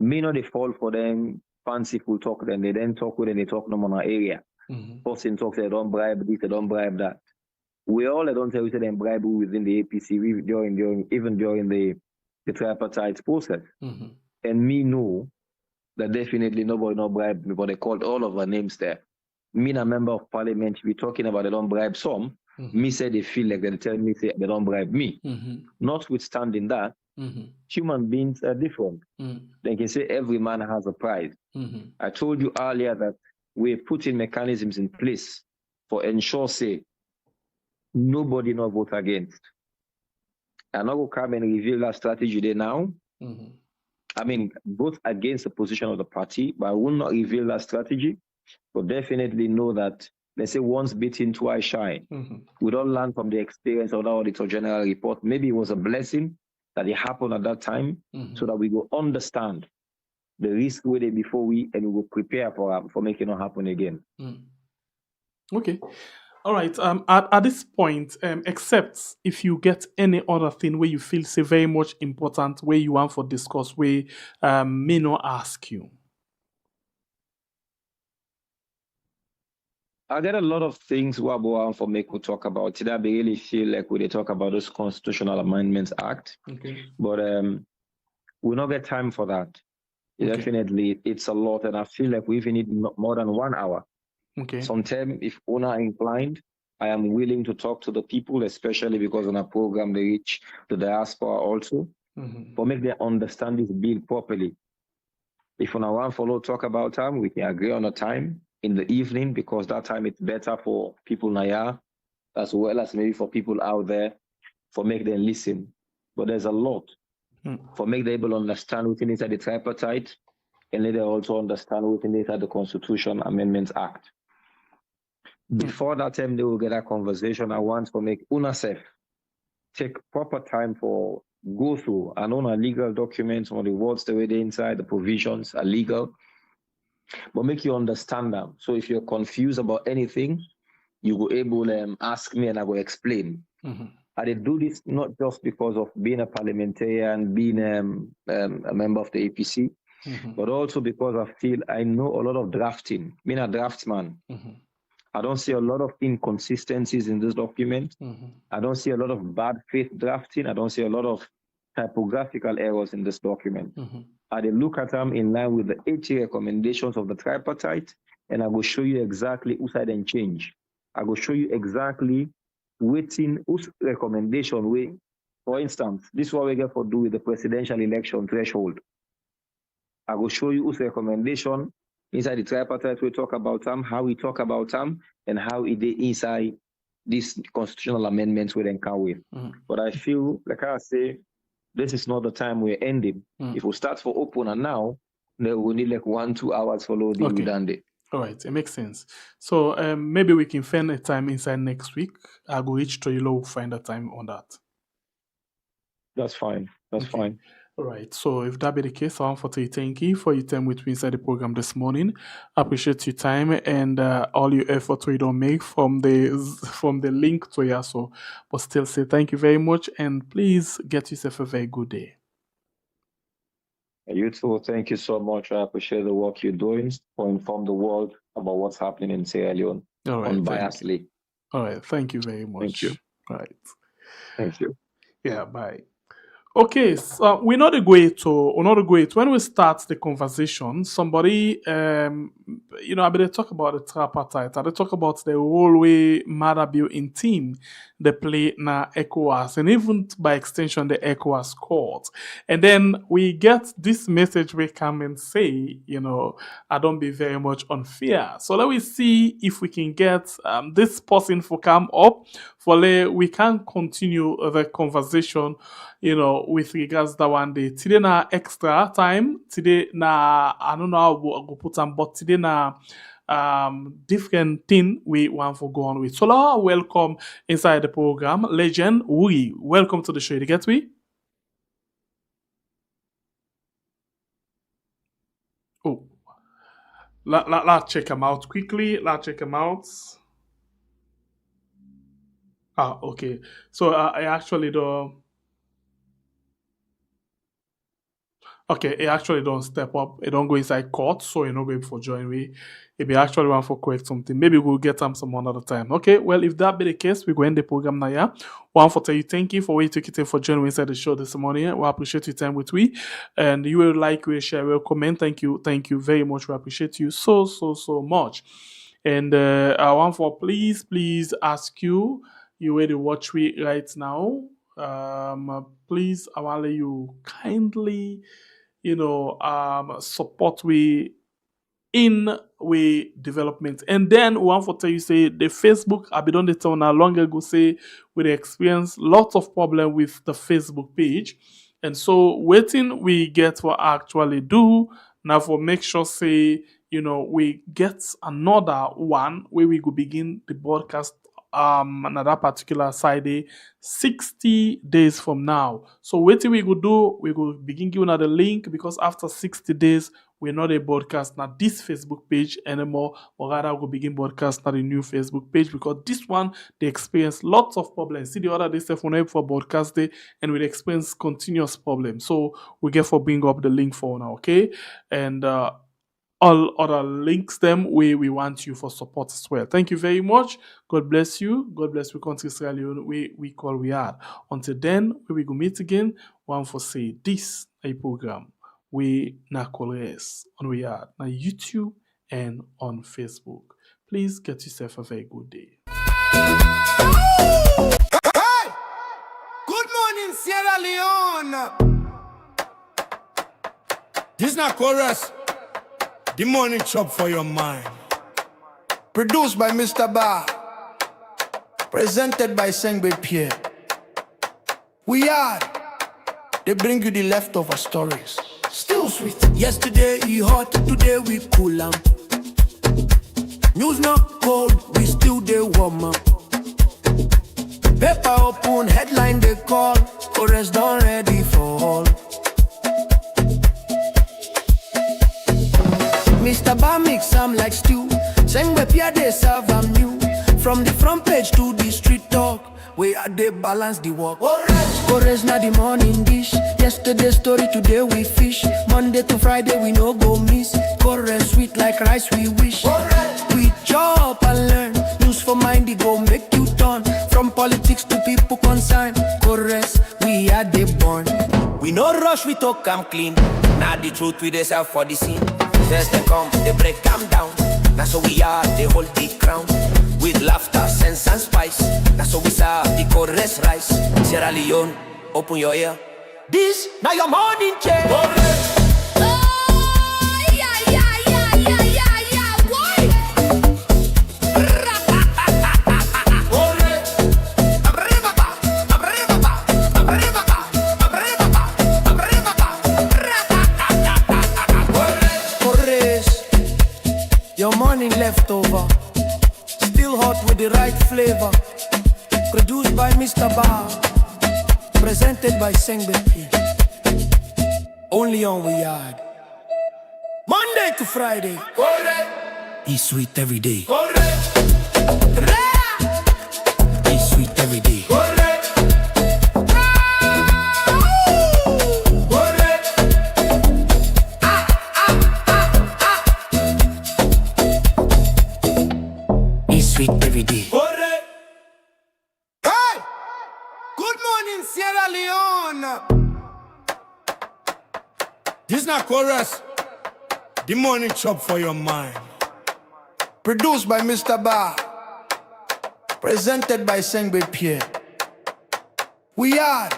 Me not they fall for them fanciful talk, then they then talk with them, they talk no more area. Person talks, they don't bribe this, they don't bribe that. We all don't tell you they bribe within the APC, even during the tripartite process. And me know that definitely nobody not bribe me, but they called all of our names there. Me a member of parliament, we talking about they don't bribe some. Me say they feel like they tell me say they don't bribe me. Notwithstanding that, human beings are different. They can say every man has a price. I told you earlier that we're putting mechanisms in place for ensure say nobody not vote against. I'm not going to come and reveal that strategy there now. I mean, vote against the position of the party, but I will not reveal that strategy. But definitely know that, let's say, once bitten, twice shy. We don't learn from the experience of the Auditor General report. Maybe it was a blessing that it happened at that time, so that we will understand the risk with it before and we will prepare for making it happen again. Okay. All right. At this point, except if you get any other thing where you feel say very much important, where you want for discuss, where may not ask you. I get a lot of things Wabo for make we talk about. Today I really feel like we talk about this Constitutional Amendments Act. But we don't get time for that. Definitely, it's a lot, and I feel like we even need more than 1 hour. Sometimes, if owner are inclined, I am willing to talk to the people, especially because on a program they reach the diaspora also, for make them understand this bill properly. If on a one follow talk about time, we can agree on a time in the evening, because that time it's better for people Naya, as well as maybe for people out there, for make them listen. But there's a lot. For make them able to understand within inside the tripartite, and let them also understand within inside the Constitution Amendments Act. Before that time, they will get a conversation. I want to make UNICEF take proper time for go through and on a legal documents on the words the way they inside, the provisions are legal, but make you understand them. So if you're confused about anything, you will able to ask me and I will explain. I did do this not just because of being a parliamentarian, being a member of the APC, but also because I feel I know a lot of drafting. Being a draftsman, I don't see a lot of inconsistencies in this document. I don't see a lot of bad faith drafting. I don't see a lot of typographical errors in this document. I did look at them in line with the 80 recommendations of the tripartite, and I will show you exactly who side and change. I will show you exactly whose recommendation way. For instance, this is what we get for do with the presidential election threshold. I will show you whose recommendation inside the tripartite we talk about them, how we talk about them, and how it is inside these constitutional amendments we then come with. But I feel, like I say, this is not the time we're ending. If we start for open and now, then we need like 1-2 hours for loading. Okay. We done it. All right, it makes sense. So maybe we can find a time inside next week. I'll go reach to you, find a time on that. That's fine. That's fine. All right, so if that be the case, I want to say thank you for your time with me inside the program this morning. I appreciate your time and all your effort we don't make from the link to you. So, but still say thank you very much and please get yourself a very good day. You too. Thank you so much. I appreciate the work you're doing to inform the world about what's happening in Sierra Leone unbiasedly. All right, thank you very much. Thank you. All right. Thank you. Yeah, bye. Okay, so we're not going to when we start the conversation, somebody I better talk about the tripartite. I better talk about the role way Madabu in team they play na ECOWAS and even by extension the ECOWAS court. And then we get this message we come and say, I don't be very much unfair. So let me see if we can get this person to come up we can continue the conversation, with regards to one day. Today na extra time. Today na I don't know how I go put them, but today na different thing we want to go on with. So now welcome inside the program, Legend Uri. Welcome to the show. You get me? Oh, let's check him out quickly. Let's check him out. Okay. So I actually don't. Okay, it actually don't step up. It don't go inside court, so you're not going for join me. If you actually want to correct something, maybe we'll get them some another time. Okay, well, if that be the case, we go end the program now, yeah? One for tell you thank you for what you took it for joining me inside the show this morning. We appreciate your time with we. And you will like, will share, will comment. Thank you very much. We appreciate you so much. And I want for please ask you ready to watch me right now. Please, I want you kindly support we in we development. And then one for tell you say the Facebook I be done the town long ago say we experience lots of problem with the Facebook page. And so waiting we get for actually do now for make sure say we get another one where we go begin the broadcast another particular CID 60 days from now. So what we go do, we go begin giving another link because after 60 days, we're not a broadcast now this Facebook page anymore, or rather we'll begin broadcast now the new Facebook page because this one, they experience lots of problems. See the other day stuff when for broadcast day and we experience continuous problems. So we get for bring up the link for now, okay? And all other links them where we want you for support as well. Thank you very much. God bless you. God bless we country Sierra Leone we call we are. Until then, we go meet again. One for say this a program we na Cowardice on we are na YouTube and on Facebook. Please get yourself a very good day. Hey! Good morning, Sierra Leone. This is not chorus. The morning chop for your mind. Produced by Mr. Ba. Presented by Sengbe Pierre. We are. They bring you the leftover stories. Still sweet. Yesterday he hot, today we cool am. News not cold, we still dey warm up. Paper open, headline they call. Chorus done ready for all. Mr. Ba mix am like stew. Sengbe Pierre they serve am new. From the front page to the street talk, we are they balance the work. Cowardice na the morning dish. Yesterday story, today we fish. Monday to Friday we no go miss. Cowardice sweet like rice we wish. We chop and learn. News for mind it go make you turn. From politics to people concerned. Cowardice we are they born. We no rush, we talk, I'm clean. Now the truth we dey sell for the scene. First they come, they break, calm down. That's how we are, they hold the crown. With laughter, sense and spice. That's how we serve the chorus rice. Sierra Leone, open your ear. This, now your morning change. Your morning leftover, still hot with the right flavor. Produced by Mr. Bar, presented by Sengbepi. Only on We Yard. Monday to Friday. Eat sweet every day. Eat sweet every day. Sweet every day. Hey! Good morning, Sierra Leone. This not chorus. The morning chop for your mind. Produced by Mr. Bar. Presented by Sengbe Pierre. We are.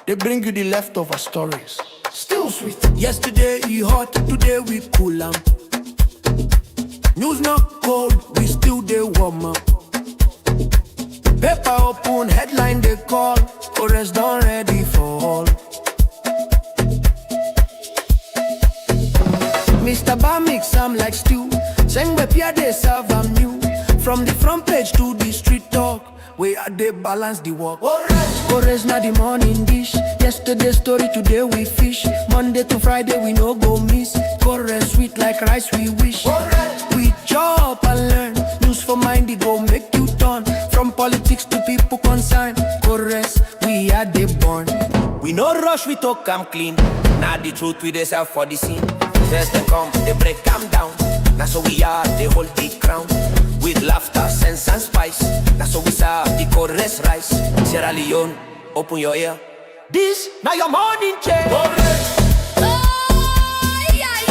They bring you the leftover stories. Still sweet. Yesterday he hot, today we cool 'em. News not cold, we still dey warm up. Paper open, headline they call. Chorus done ready for all. Mr. Bar mix some like stew. Sengbe Pierre they serve am new. From the front page to the street talk, we are they balance the work. Chorus na the morning dish. Yesterday story, today we fish. Monday to Friday we no go miss. Chorus sweet like rice we wish. We chop and learn. News for mind, it go make you turn. From politics to people concerned. Chorus, we are the born. We no rush, we talk come clean. Now the truth we dey sell for the scene. First they come, they break them down. That's how we are, they hold the crown. With laughter, sense and spice. That's how we serve the chorus rice. Sierra Leone, open your ear. This, now your morning change.